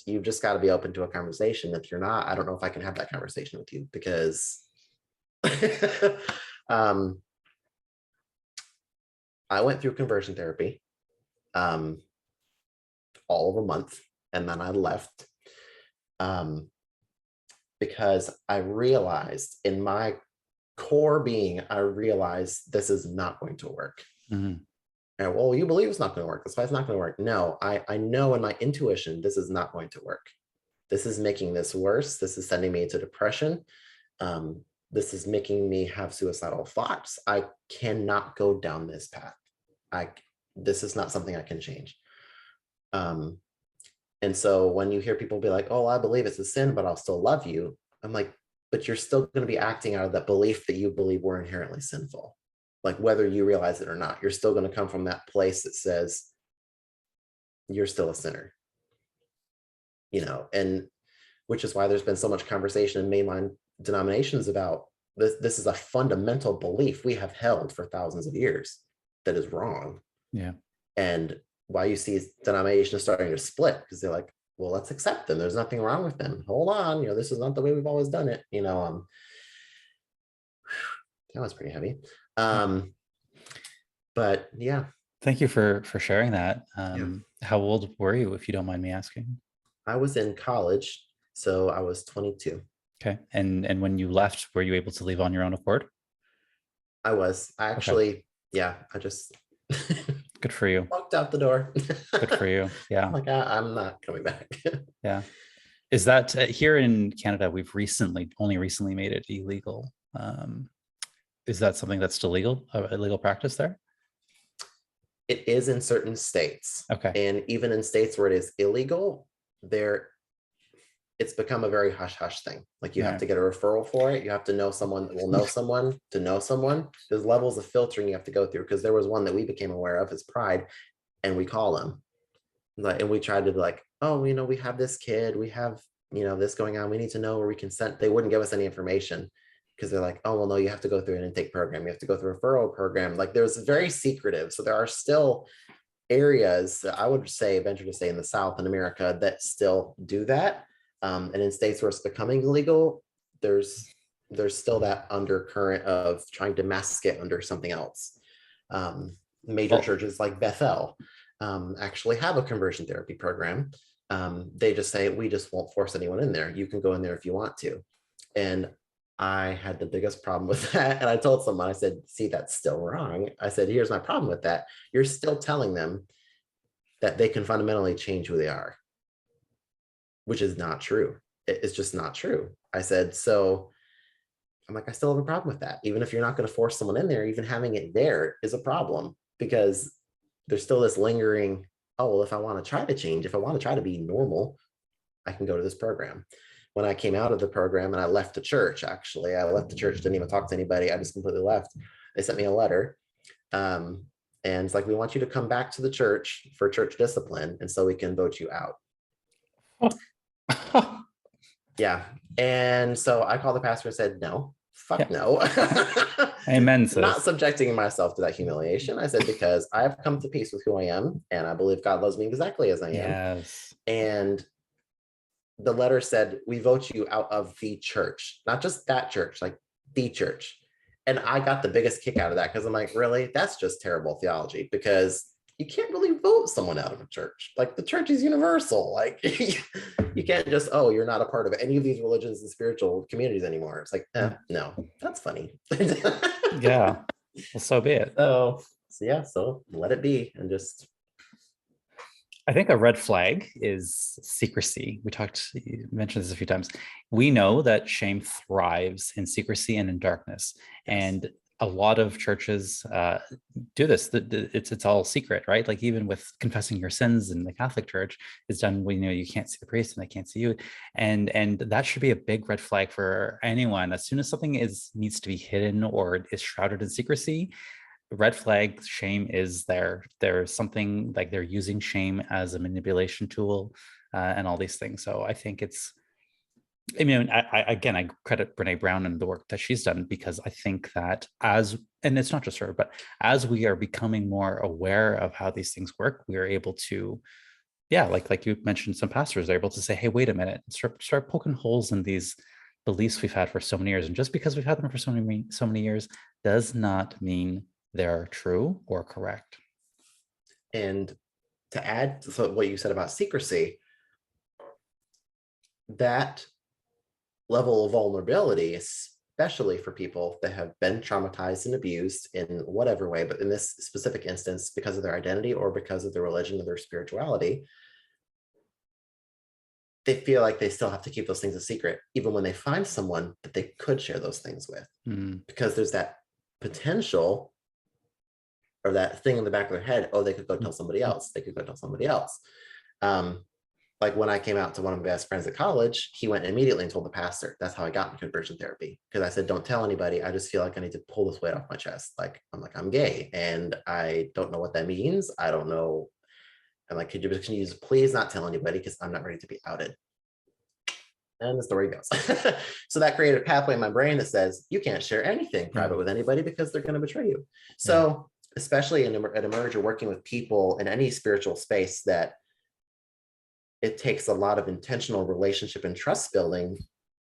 you've just got to be open to a conversation. If you're not, I don't know if I can have that conversation with you, because um I went through conversion therapy um all of a month, and then I left um because I realized in my core being, I realized this is not going to work. Mm-hmm. And well, you believe it's not going to work. That's why it's not going to work. No, I know in my intuition, this is not going to work. This is making this worse. This is sending me into depression. Um, this is making me have suicidal thoughts. I cannot go down this path. I This is not something I can change. Um, and so when you hear people be like, "Oh, I believe it's a sin, but I'll still love you," I'm like, "But you're still going to be acting out of that belief that you believe we're inherently sinful. Like whether you realize it or not, you're still going to come from that place that says you're still a sinner." And which is why there's been so much conversation in mainline denominations about this. This is a fundamental belief we have held for thousands of years that is wrong. Yeah. And why you see denominations starting to split, because they're like, well, let's accept them. There's nothing wrong with them. Hold on, this is not the way we've always done it. That was pretty heavy. But yeah. Thank you for sharing that. Yeah. How old were you, if you don't mind me asking? I was in college, so I was 22. Okay. And when you left, were you able to leave on your own accord? I Okay. actually, yeah, I just Good for you. walked out the door. Good for you. Yeah. Like, I'm not coming back. Yeah. Is that here in Canada, we've only recently made it illegal. Is that something that's still legal, a legal practice there? It is in certain states. Okay. And even in states where it is illegal, there it's become a very hush hush thing. Like you have Yeah. to get a referral for it. You have to know someone that will know someone to know someone. There's levels of filtering you have to go through because there was one that we became aware of as Pride, and we call them. Like, and we tried to be like, oh, we have this kid, we have, this going on. We need to know where we can send. They wouldn't give us any information because they're like, oh, well, no, you have to go through an intake program. You have to go through a referral program. Like there's very secretive. So there are still areas, I would say, venture to say in the South in America that still do that. And in states where it's becoming illegal, there's still that undercurrent of trying to mask it under something else. Major Well, churches like Bethel actually have a conversion therapy program. They just say, we just won't force anyone in there. You can go in there if you want to. And I had the biggest problem with that. And I told someone, I said, see, that's still wrong. I said, here's my problem with that. You're still telling them that they can fundamentally change who they are, which is not true. It's just not true. I said, so I'm like, I still have a problem with that. Even if you're not going to force someone in there, even having it there is a problem because there's still this lingering, oh, well, if I want to try to change, if I want to try to be normal, I can go to this program. When I came out of the program and I left the church, actually, I left the church, didn't even talk to anybody. I just completely left. They sent me a letter. And it's like, we want you to come back to the church for church discipline. And so we can vote you out. Yeah. And so I called the pastor and said, no, fuck yeah. no. Amen, Not sis. subjecting myself to that humiliation. I said, because I have come to peace with who I am. And I believe God loves me exactly as I am. Yes. And the letter said, we vote you out of the church, not just that church, like the church. And I got the biggest kick out of that because I'm like, really? That's just terrible theology because you can't really vote someone out of a church. Like the church is universal. Like you can't just, oh, you're not a part of any of these religions and spiritual communities anymore. It's like, no, that's funny. Yeah. Well, so be it. So yeah, so let it be and just. I think a red flag is secrecy. You mentioned this a few times. We know that shame thrives in secrecy and in darkness. Yes. And a lot of churches do this. It's all secret, right? Like even with confessing your sins in the Catholic Church, it's done when you can't see the priest and they can't see you, and that should be a big red flag for anyone. As soon as something needs to be hidden or is shrouded in secrecy, red flag. Shame is there. There's something like they're using shame as a manipulation tool, and all these things. So I think I credit Brene Brown and the work that she's done because I think that and it's not just her, but as we are becoming more aware of how these things work, we are able to, yeah, like you mentioned, some pastors are able to say, hey, wait a minute, start poking holes in these beliefs we've had for so many years. And just because we've had them for so many years does not mean they're true or correct. And to add to what you said about secrecy, that level of vulnerability, especially for people that have been traumatized and abused in whatever way, but in this specific instance, because of their identity or because of their religion or their spirituality, they feel like they still have to keep those things a secret, even when they find someone that they could share those things with, because there's that potential or that thing in the back of their head, oh, they could go tell somebody else. They could go tell somebody else. Like when I came out to one of my best friends at college, he went immediately and told the pastor. That's how I got into conversion therapy. Because I said, don't tell anybody. I just feel like I need to pull this weight off my chest. Like, I'm gay and I don't know what that means. I don't know. I'm like, can you just please not tell anybody because I'm not ready to be outed. And the story goes. So that created a pathway in my brain that says, you can't share anything private with anybody because they're going to betray you. So especially at Emerge, you're working with people in any spiritual space that it takes a lot of intentional relationship and trust building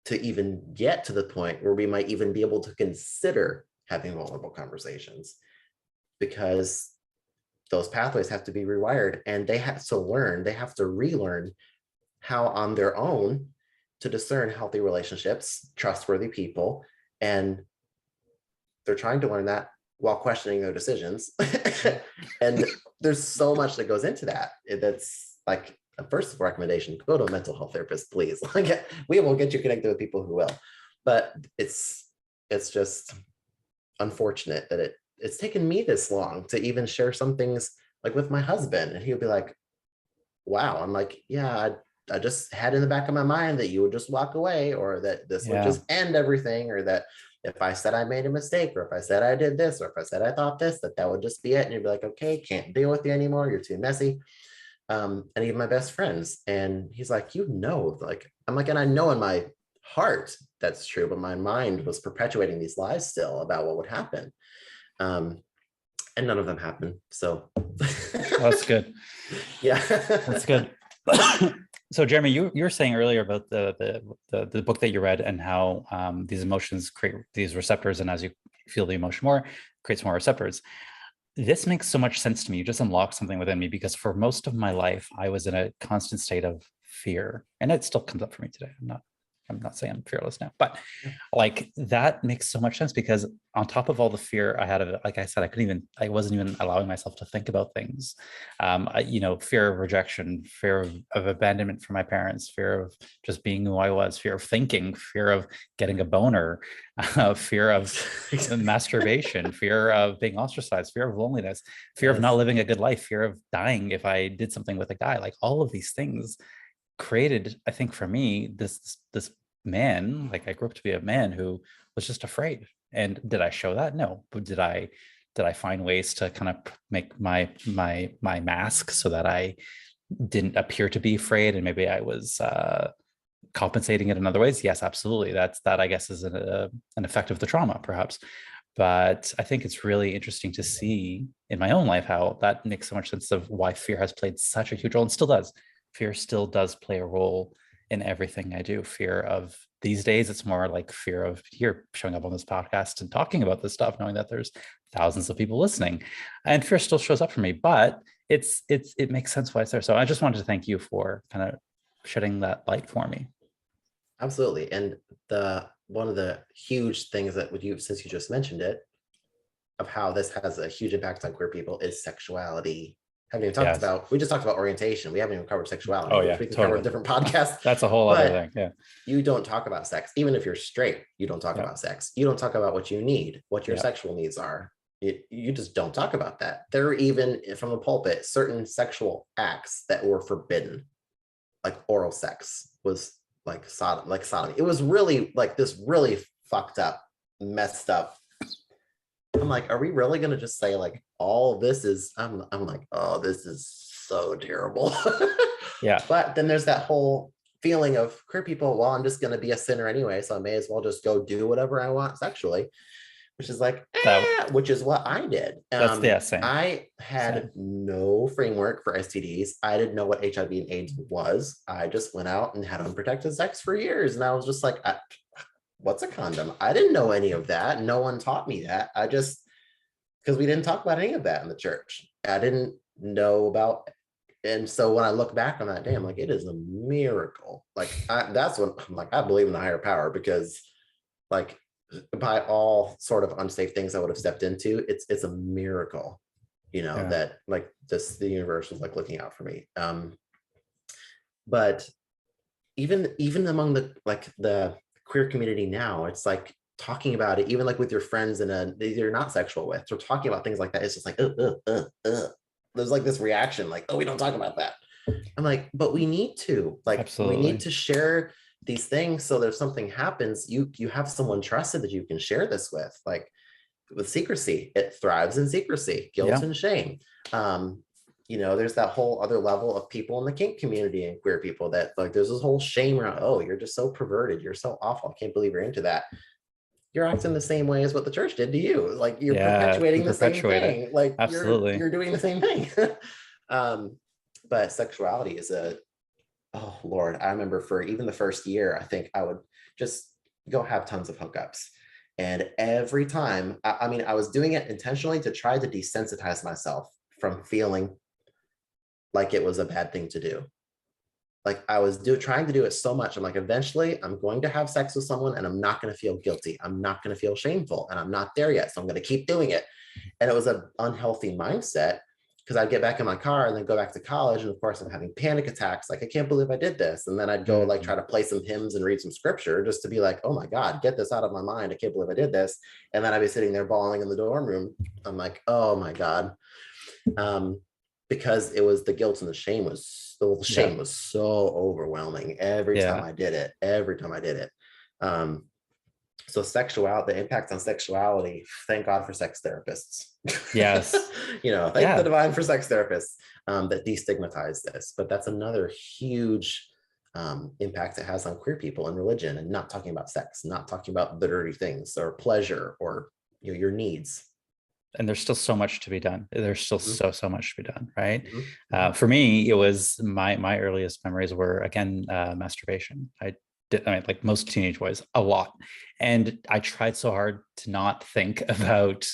to even get to the point where we might even be able to consider having vulnerable conversations. Because those pathways have to be rewired, and they have to learn, they have to relearn how on their own to discern healthy relationships, trustworthy people. And they're trying to learn that while questioning their decisions. And there's so much that goes into that. That's like a first recommendation: go to a mental health therapist, please. Like, we will get you connected with people who will. But it's just unfortunate that it's taken me this long to even share some things, like with my husband, and he'll be like, wow. I'm like, yeah, I just had in the back of my mind that you would just walk away, or that this would just end everything, or that if I said I made a mistake, or if I said I did this, or if I said I thought this, that would just be it. And you'd be like, okay, can't deal with you anymore, you're too messy. And even my best friends, and he's like, like, I'm like, and I know in my heart that's true, but my mind was perpetuating these lies still about what would happen. And none of them happened. So that's good. Yeah, that's good. So Jeremy, you were saying earlier about the book that you read, and how these emotions create these receptors, and as you feel the emotion more, creates more receptors. This makes so much sense to me. You just unlocked something within me, because for most of my life, I was in a constant state of fear, and it still comes up for me today. I'm not saying I'm fearless now, but like, that makes so much sense, because on top of all the fear I had of it, like I said, I wasn't even allowing myself to think about things. Fear of rejection, fear of abandonment from my parents, fear of just being who I was, fear of thinking, fear of getting a boner, fear of masturbation, fear of being ostracized, fear of loneliness, fear of not living a good life, fear of dying if I did something with a guy. Like, all of these things created, I think, for me, this man. Like, I grew up to be a man who was just afraid. And did I show that? No. But did I find ways to kind of make my mask so that I didn't appear to be afraid, and maybe I was compensating it in other ways? Yes, absolutely. That I guess is an effect of the trauma, perhaps. But I think it's really interesting to see in my own life how that makes so much sense of why fear has played such a huge role, and still does. Fear still does play a role in everything I do. Fear of, these days, it's more like fear of here showing up on this podcast and talking about this stuff, knowing that there's thousands of people listening, and fear still shows up for me, but it makes sense why it's there. So I just wanted to thank you for kind of shedding that light for me. Absolutely. And one of the huge things that since you just mentioned it, of how this has a huge impact on queer people, is sexuality. Haven't even talked about, we just talked about orientation. We haven't even covered sexuality. Oh yeah, we can cover a different podcast. That's a whole other thing. Yeah. You don't talk about sex. Even if you're straight, you don't talk about sex. You don't talk about what you need, what your sexual needs are. You just don't talk about that. There are, even from the pulpit, certain sexual acts that were forbidden, like oral sex was like sodomy. It was really like this really fucked up, messed up. I'm like, are we really going to just say like all this is, I'm like, oh, this is so terrible. Yeah. But then there's that whole feeling of queer people, well, I'm just going to be a sinner anyway, so I may as well just go do whatever I want sexually, which is like, which is what I did. Same. I had no framework for STDs. I didn't know what HIV and AIDS was. I just went out and had unprotected sex for years. And I was just like, what's a condom? I didn't know any of that. No one taught me that. Because we didn't talk about any of that in the church. I didn't know about. And so when I look back on that day, I'm like, it is a miracle. Like, that's when I'm like, I believe in the higher power, because like, by all sort of unsafe things I would have stepped into, it's a miracle, that like the universe was like looking out for me. But even among the queer community now, it's like talking about it, even like with your friends that you're not sexual with, or talking about things like that, it's just like there's like this reaction, like, oh, we don't talk about that. I'm like, but we need to, like, Absolutely. We need to share these things, so that if something happens, you have someone trusted that you can share this with. Like with secrecy, it thrives in secrecy, guilt and shame. There's that whole other level of people in the kink community and queer people that like, there's this whole shame around, oh, you're just so perverted, you're so awful, I can't believe you're into that. You're acting the same way as what the church did to you. Like, you're perpetuating the same thing. Like, absolutely, you're doing the same thing. But sexuality is oh Lord, I remember for even the first year, I think I would just go have tons of hookups. And every time, I mean, I was doing it intentionally to try to desensitize myself from feeling like it was a bad thing to do. Like I was trying to do it so much. I'm like, eventually I'm going to have sex with someone and I'm not going to feel guilty. I'm not going to feel shameful, and I'm not there yet. So I'm going to keep doing it. And it was an unhealthy mindset, because I'd get back in my car and then go back to college. And of course I'm having panic attacks. Like, I can't believe I did this. And then I'd go like try to play some hymns and read some scripture just to be like, oh my God, get this out of my mind. I can't believe I did this. And then I'd be sitting there bawling in the dorm room. I'm like, oh my God. Because it was the guilt and the shame was so overwhelming every time I did it. So the impact on sexuality, thank God for sex therapists. Yes. Thank the divine for sex therapists that destigmatize this. But that's another huge impact it has on queer people and religion, and not talking about sex, not talking about the dirty things or pleasure or your needs. And there's still so much to be done. There's still so much to be done, right? Mm-hmm. For me, it was my earliest memories were, again, masturbation. I mean, like most teenage boys, a lot. And I tried so hard to not think about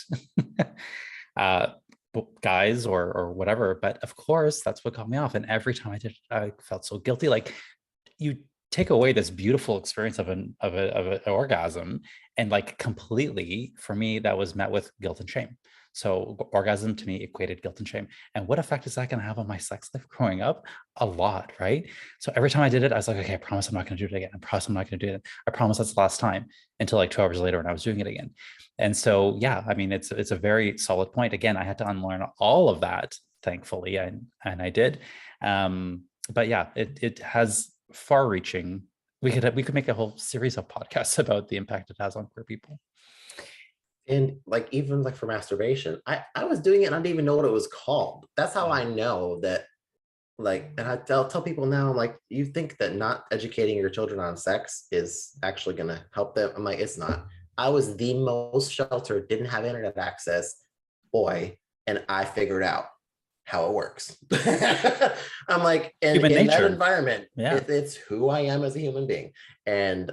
guys or whatever. But of course, that's what got me off. And every time I did, I felt so guilty. Like, you take away this beautiful experience of an orgasm, and like completely, for me, that was met with guilt and shame. So orgasm to me equated guilt and shame. And what effect is that going to have on my sex life growing up? A lot, right? So every time I did it, I was like, okay, I promise I'm not going to do it again. I promise I'm not going to do it. I promise that's the last time, until like 2 hours later when I was doing it again. And so, yeah, I mean, it's a very solid point. Again, I had to unlearn all of that, thankfully, and I did. But yeah, it has far-reaching. We could make a whole series of podcasts about the impact it has on queer people. And like, even like for masturbation, I was doing it and I didn't even know what it was called. That's how I know that, like, and I'll tell people now, I'm like, you think that not educating your children on sex is actually going to help them? I'm like, it's not. I was the most sheltered, didn't have internet access boy, and I figured out how it works. I'm like, and Human in nature. that environment, Yeah. it's who I am as a human being. And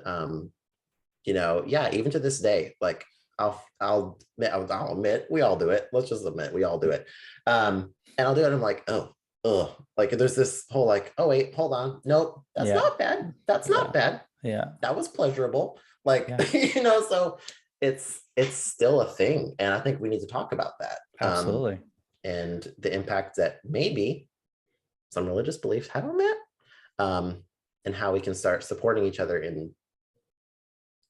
even to this day, like, I'll admit we all do it. Let's just admit we all do it. And I'll do it. And I'm like, oh, like there's this whole like, oh wait, hold on, nope, that's not bad. That's not bad. Yeah, that was pleasurable. Like, so it's still a thing, and I think we need to talk about that. Absolutely. And the impact that maybe some religious beliefs have on that, and how we can start supporting each other in.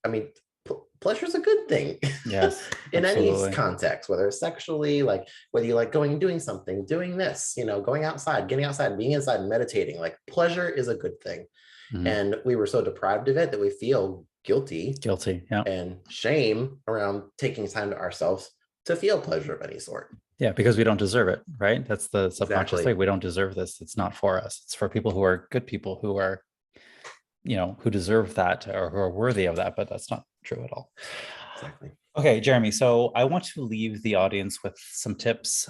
I mean, pleasure is a good thing. Yes, in absolutely. any context, whether it's sexually, like whether you like going and doing something, doing this, going outside, getting outside, being inside, and meditating. Like, pleasure is a good thing. And we were so deprived of it that we feel guilty and shame around taking time to ourselves to feel pleasure of any sort. Yeah, because we don't deserve it, right? That's the subconscious thing. We don't deserve this. It's not for us. It's for people who are good people, who are, who deserve that or who are worthy of that, but that's not true at all. Exactly. Okay, Jeremy. So I want to leave the audience with some tips,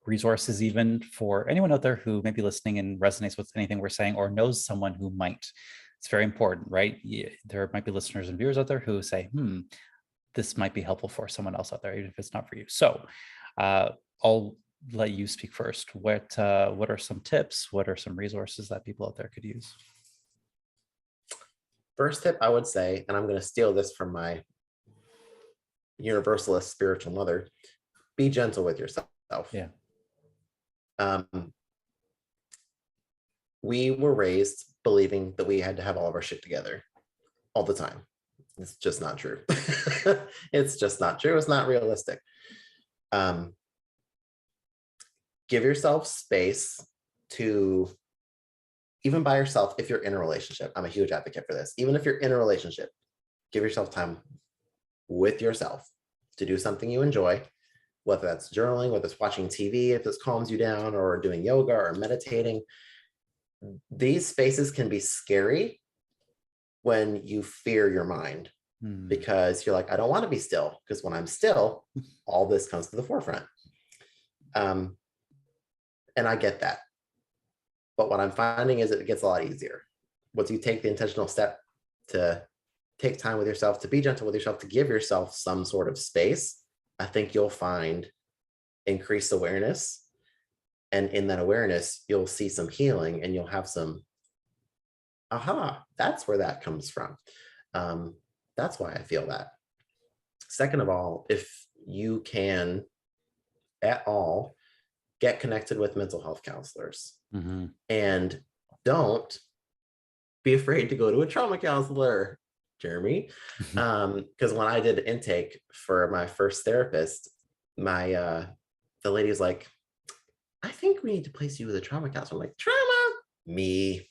resources, even for anyone out there who may be listening and resonates with anything we're saying, or knows someone who might. It's very important, right? There might be listeners and viewers out there who say, this might be helpful for someone else out there, even if it's not for you. So I'll let you speak first. What are some tips? What are some resources that people out there could use? First tip I would say, and I'm going to steal this from my universalist spiritual mother, be gentle with yourself. Yeah. We were raised believing that we had to have all of our shit together all the time. It's just not true. It's just not true. It's not realistic. Give yourself space to, even by yourself, if you're in a relationship. I'm a huge advocate for this. Even if you're in a relationship, give yourself time with yourself to do something you enjoy, whether that's journaling, whether it's watching TV, if this calms you down, or doing yoga or meditating. These spaces can be scary when you fear your mind, because you're like, I don't want to be still, because when I'm still, all this comes to the forefront. And I get that. But what I'm finding is it gets a lot easier once you take the intentional step to take time with yourself, to be gentle with yourself, to give yourself some sort of space. I think you'll find increase awareness. And in that awareness, you'll see some healing and you'll have some, aha, that's where that comes from. That's why I feel that. Second of all, if you can at all get connected with mental health counselors, and don't be afraid to go to a trauma counselor, Jeremy. Because when I did intake for my first therapist, the lady was like, I think we need to place you with a trauma counselor. I'm like, trauma? Me.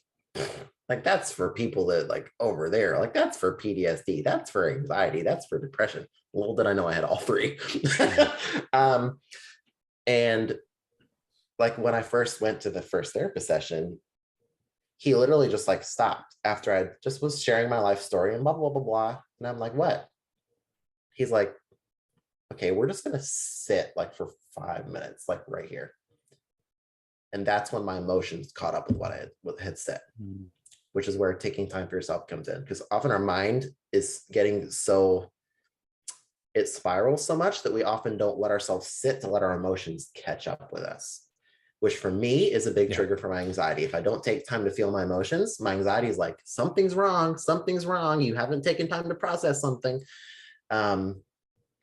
Like, that's for people that like over there. Like, that's for PTSD. That's for anxiety. That's for depression. Little did I know I had all three. And like when I first went to the first therapist session, he literally just like stopped after I just was sharing my life story and blah, blah, blah, blah. And I'm like, what? He's like, okay, we're just going to sit like for 5 minutes, like right here. And that's when my emotions caught up with what I had said, which is where taking time for yourself comes in. Because often our mind is getting so, it spirals so much that we often don't let ourselves sit to let our emotions catch up with us, which for me is a big trigger for my anxiety. If I don't take time to feel my emotions, my anxiety is like, something's wrong. Something's wrong. You haven't taken time to process something.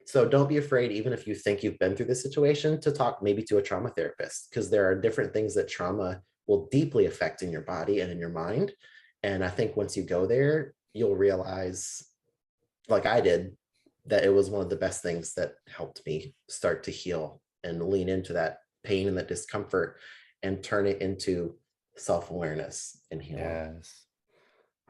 So don't be afraid, even if you think you've been through this situation, to talk maybe to a trauma therapist, because there are different things that trauma will deeply affect in your body and in your mind. And I think once you go there, you'll realize, like I did, that it was one of the best things that helped me start to heal and lean into that pain and that discomfort and turn it into self-awareness and healing. Yes.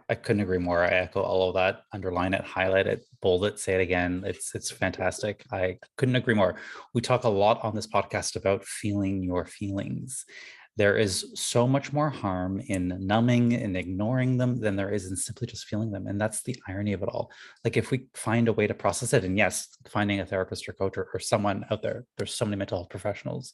I couldn't agree more. I echo all of that. Underline it, highlight it, bold it, say it again. It's fantastic. I couldn't agree more. We talk a lot on this podcast about feeling your feelings. There is so much more harm in numbing and ignoring them than there is in simply just feeling them. And that's the irony of it all. Like if we find a way to process it, and yes, finding a therapist or coach or someone out there, there's so many mental health professionals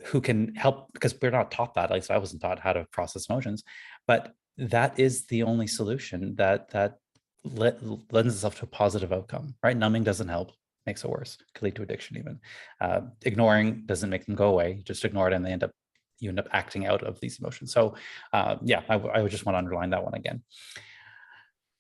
who can help, because we're not taught that. At least I wasn't taught how to process emotions, but that is the only solution that lends itself to a positive outcome, right? Numbing doesn't help, makes it worse, could lead to addiction even. Ignoring doesn't make them go away. You just ignore it and you end up acting out of these emotions. So yeah, I would just want to underline that one again.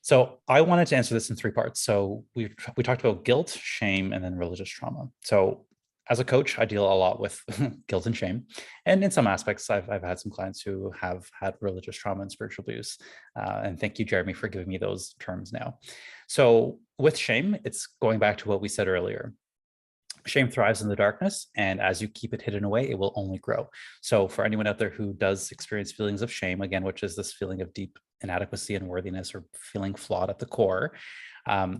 So I wanted to answer this in 3 parts. So we talked about guilt, shame, and then religious trauma. So as a coach, I deal a lot with guilt and shame. And in some aspects, I've had some clients who have had religious trauma and spiritual abuse. And thank you, Jeremy, for giving me those terms now. So with shame, it's going back to what we said earlier. Shame thrives in the darkness, and as you keep it hidden away, it will only grow. So for anyone out there who does experience feelings of shame, again, which is this feeling of deep inadequacy and worthiness, or feeling flawed at the core,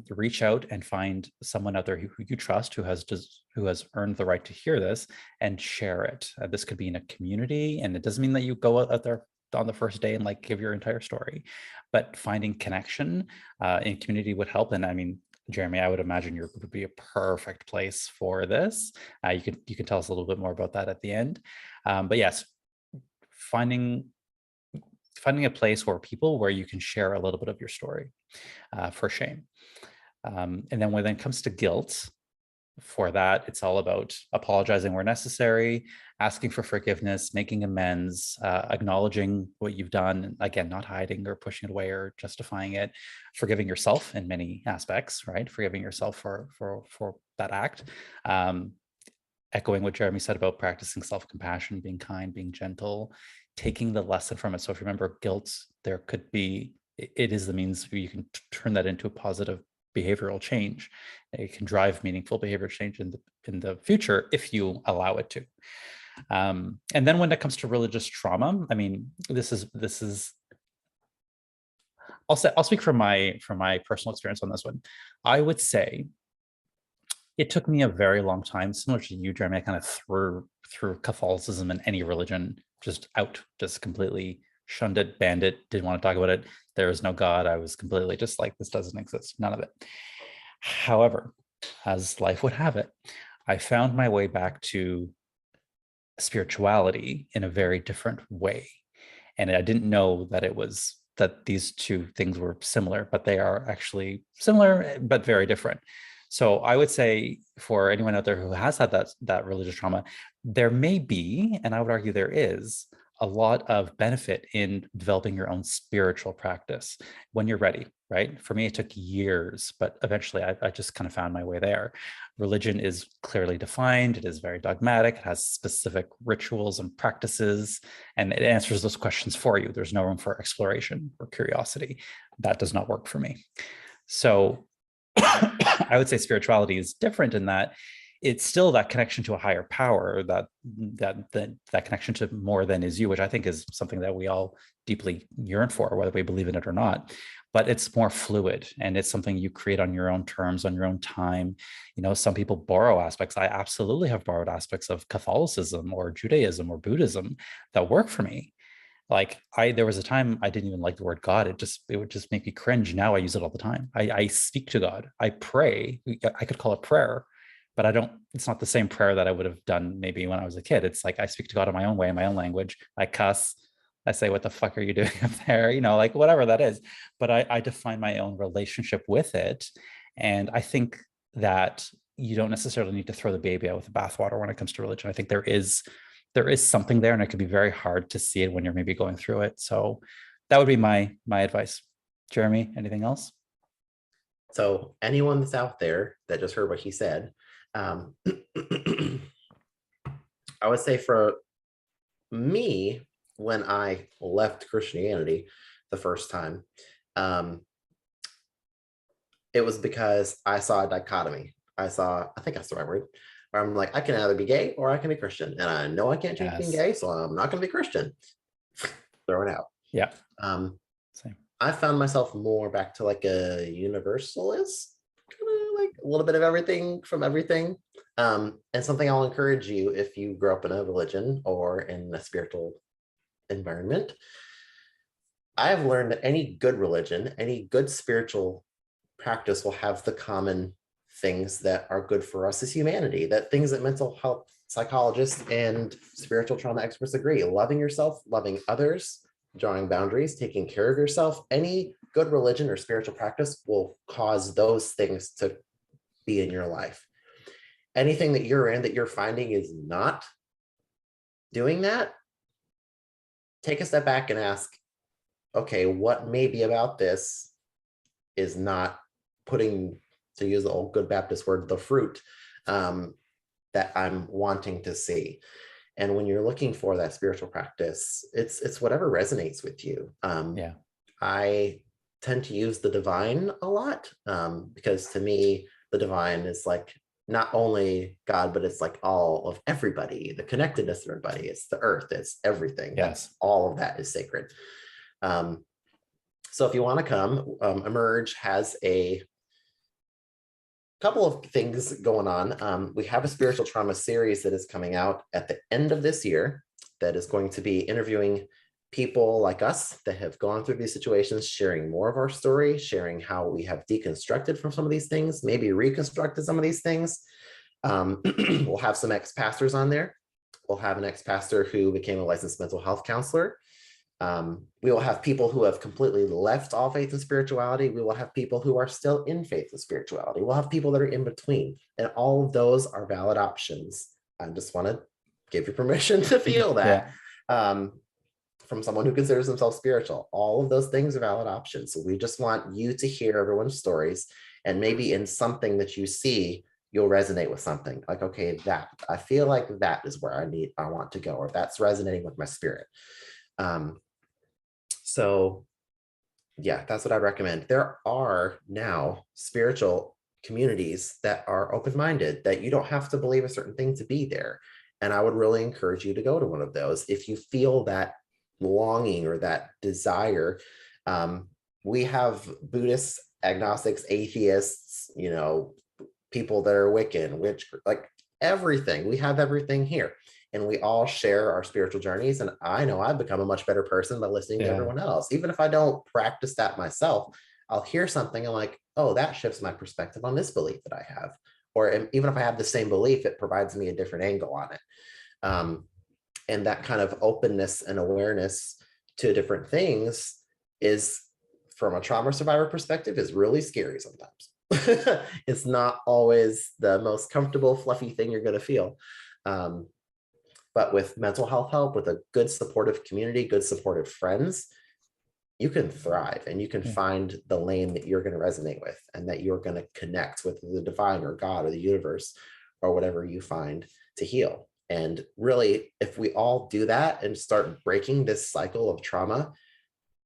reach out and find someone out there who you trust, who has earned the right to hear this, and share it. This could be in a community, and it doesn't mean that you go out there on the first day and like give your entire story, but finding connection in community would help. And I mean, Jeremy, I would imagine your group would be a perfect place for this. You can tell us a little bit more about that at the end. But yes, finding a place where you can share a little bit of your story for shame. And then when it comes to guilt, for that, it's all about apologizing where necessary, asking for forgiveness, making amends, acknowledging what you've done. Again, not hiding or pushing it away or justifying it, forgiving yourself in many aspects, right? Forgiving yourself for that act. Echoing what Jeremy said about practicing self-compassion, being kind, being gentle, taking the lesson from it. So if you remember guilt, there could be, it is the means you can turn that into a positive behavioral change. It can drive meaningful behavior change in the future if you allow it to. And then when it comes to religious trauma, I mean, this is I'll speak from my personal experience on this one. I would say it took me a very long time, similar to you, Jeremy. I kind of threw Catholicism and any religion just out, just completely shunned it, banned it, didn't want to talk about it. There is no God. I was completely just like, this doesn't exist, none of it. However, as life would have it, I found my way back to spirituality in a very different way. And I didn't know that these two things were similar, but they are actually similar, but very different. So I would say for anyone out there who has had that religious trauma, there may be, and I would argue there is, a lot of benefit in developing your own spiritual practice when you're ready, right? For me, it took years, but eventually I just kind of found my way there. Religion is clearly defined, it is very dogmatic, it has specific rituals and practices, and it answers those questions for you. There's no room for exploration or curiosity. That does not work for me. So I would say spirituality is different in that it's still that connection to a higher power, that connection to more than is you, which I think is something that we all deeply yearn for, whether we believe in it or not. But it's more fluid, and it's something you create on your own terms, on your own time. You know, some people borrow aspects. I absolutely have borrowed aspects of Catholicism or Judaism or Buddhism that work for me. Like there was a time I didn't even like the word God. It would just make me cringe. Now I use it all the time. I speak to God. I pray. I could call it prayer, but I don't, it's not the same prayer that I would have done maybe when I was a kid. It's like I speak to God in my own way, in my own language. I cuss. I say, what the fuck are you doing up there? You know, like whatever that is. But I define my own relationship with it. And I think that you don't necessarily need to throw the baby out with the bathwater when it comes to religion. I think there is something there, and it can be very hard to see it when you're maybe going through it. So that would be my advice. Jeremy, anything else? So anyone that's out there that just heard what he said, I would say for me, when I left Christianity the first time, it was because I saw a dichotomy. I think that's the right word, where I'm like, I can either be gay or I can be Christian. And I know I can't change being gay, so I'm not going to be Christian. Throw it out. Yeah. Same. I found myself more back to like a universalist, kind of like a little bit of everything from everything. And something I'll encourage you if you grow up in a religion or in a spiritual environment. I've learned that any good religion, any good spiritual practice will have the common things that are good for us as humanity, that things that mental health psychologists and spiritual trauma experts agree: loving yourself, loving others, drawing boundaries, taking care of yourself. Any good religion or spiritual practice will cause those things to be in your life. Anything that you're in that you're finding is not doing that, take a step back and ask, okay, what maybe about this is not putting, to use the old good Baptist word, the fruit that I'm wanting to see. And when you're looking for that spiritual practice, it's whatever resonates with you. Yeah. I tend to use the divine a lot because to me, the divine is like not only God, but it's like all of everybody, the connectedness of everybody. It's the earth, it's everything. Yes. All of that is sacred. So if you want to come, Emerge has a couple of things going on. We have a spiritual trauma series that is coming out at the end of this year that is going to be interviewing people like us that have gone through these situations, sharing more of our story, sharing how we have deconstructed from some of these things, maybe reconstructed some of these things. We'll have some ex-pastors on there. We'll have an ex-pastor who became a licensed mental health counselor. We will have people who have completely left all faith and spirituality. We will have people who are still in faith and spirituality. We'll have people that are in between, and all of those are valid options. I just want to give you permission to feel that. Yeah. From someone who considers themselves spiritual. All of those things are valid options. So we just want you to hear everyone's stories, and maybe in something that you see, you'll resonate with something like, okay, that I feel like that is where I want to go, or that's resonating with my spirit. So yeah, that's what I recommend. There are now spiritual communities that are open-minded, that you don't have to believe a certain thing to be there. And I would really encourage you to go to one of those if you feel that longing or that desire. We have Buddhists, agnostics, atheists, people that are Wiccan, which like everything. We have everything here, and we all share our spiritual journeys. And I know I've become a much better person by listening to everyone else. Even if I don't practice that myself, I'll hear something and like, oh, that shifts my perspective on this belief that I have. Or even if I have the same belief, it provides me a different angle on it. And that kind of openness and awareness to different things is, from a trauma survivor perspective, is really scary sometimes. It's not always the most comfortable, fluffy thing you're going to feel. Um, but with mental health help, with a good supportive community, good supportive friends, you can thrive and you can Yeah. find the lane that you're going to resonate with and that you're going to connect with the divine or God or the universe or whatever you find to heal. And really, if we all do that and start breaking this cycle of trauma,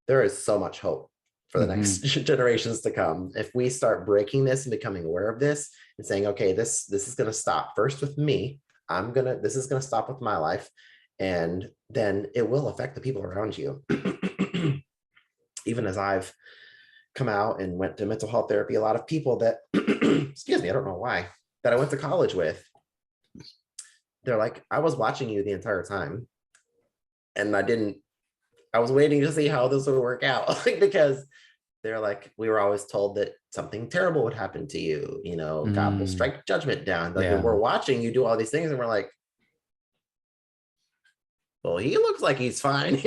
there is so much hope for the next generations to come. If we start breaking this and becoming aware of this and saying, okay, this is going to stop first with me. This is going to stop with my life. And then it will affect the people around you. Even as I've come out and went to mental health therapy, a lot of people that, excuse me, I don't know why, that I went to college with, they're like, I was watching you the entire time. And I was waiting to see how this would work out. Because they're like, we were always told that something terrible would happen to you. You know, God will strike judgment down. Like, and Yeah. we're watching you do all these things, and we're like, well, he looks like he's fine.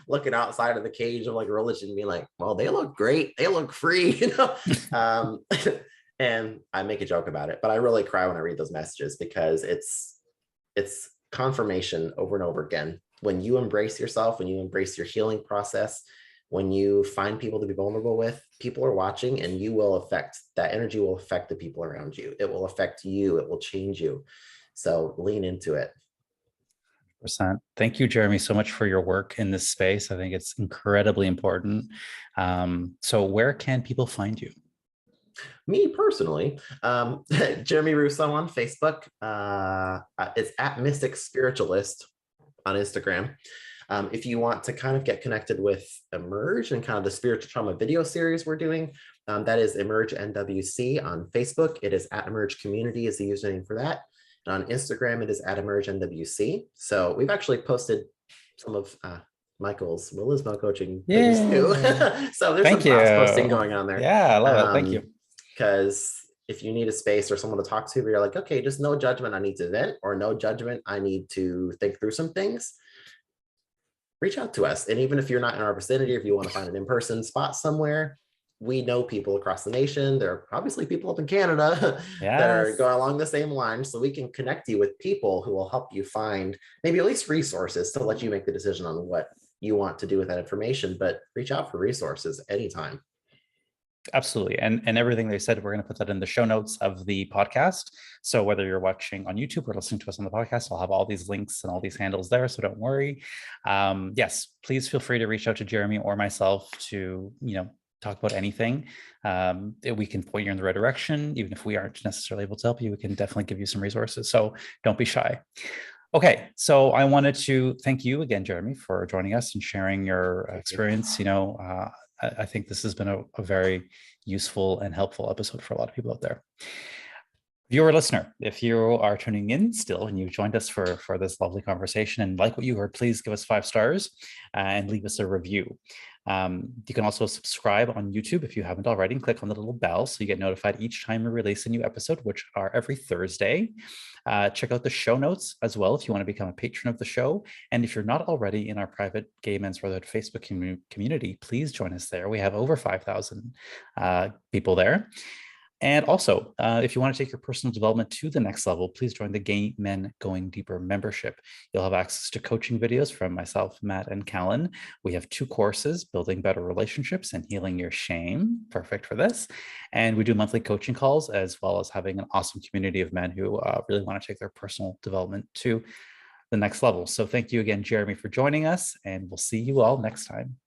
Looking outside of the cage of like religion, being like, well, they look great, they look free, and I make a joke about it, but I really cry when I read those messages, because it's confirmation over and over again. When you embrace yourself, when you embrace your healing process, when you find people to be vulnerable with, people are watching, and that energy will affect the people around you. It will affect you, it will change you. So lean into it. Thank you, Jeremy, so much for your work in this space. I think it's incredibly important. So where can people find you? Me personally, Jeremy Russo on Facebook. It's at Mystic Spiritualist on Instagram. If you want to kind of get connected with Emerge and kind of the spiritual trauma video series we're doing, that is Emerge NWC on Facebook. It is at Emerge Community is the username for that. And on Instagram, it is at Emerge NWC. So we've actually posted some of Michael's Willismo coaching things too. So there's some cross posting going on there. Yeah, I love it. Thank you. Because if you need a space or someone to talk to, you're like, okay, just no judgment, I need to vent, or no judgment, I need to think through some things, reach out to us. And even if you're not in our vicinity, if you want to find an in-person spot somewhere, we know people across the nation. There are obviously people up in Canada that are going along the same line. So we can connect you with people who will help you find maybe at least resources to let you make the decision on what you want to do with that information. But reach out for resources anytime. Absolutely. And everything they said, we're going to put that in the show notes of the podcast. So whether you're watching on YouTube or listening to us on the podcast, I'll have all these links and all these handles there. So don't worry. Yes, please feel free to reach out to Jeremy or myself to, talk about anything. We can point you in the right direction. Even if we aren't necessarily able to help you, we can definitely give you some resources. So don't be shy. Okay, so I wanted to thank you again, Jeremy, for joining us and sharing your experience. I think this has been a very useful and helpful episode for a lot of people out there. Viewer, listener, if you are tuning in still and you joined us for this lovely conversation and like what you heard, please give us 5 stars and leave us a review. You can also subscribe on YouTube if you haven't already, and click on the little bell so you get notified each time we release a new episode, which are every Thursday. Check out the show notes as well if you want to become a patron of the show. And if you're not already in our private Gay Men's Brotherhood Facebook community, please join us there. We have over 5,000 people there. And also, if you want to take your personal development to the next level, please join the Gay Men Going Deeper membership. You'll have access to coaching videos from myself, Matt, and Callan. We have 2 courses, Building Better Relationships and Healing Your Shame. Perfect for this. And we do monthly coaching calls, as well as having an awesome community of men who really want to take their personal development to the next level. So thank you again, Jeremy, for joining us, and we'll see you all next time.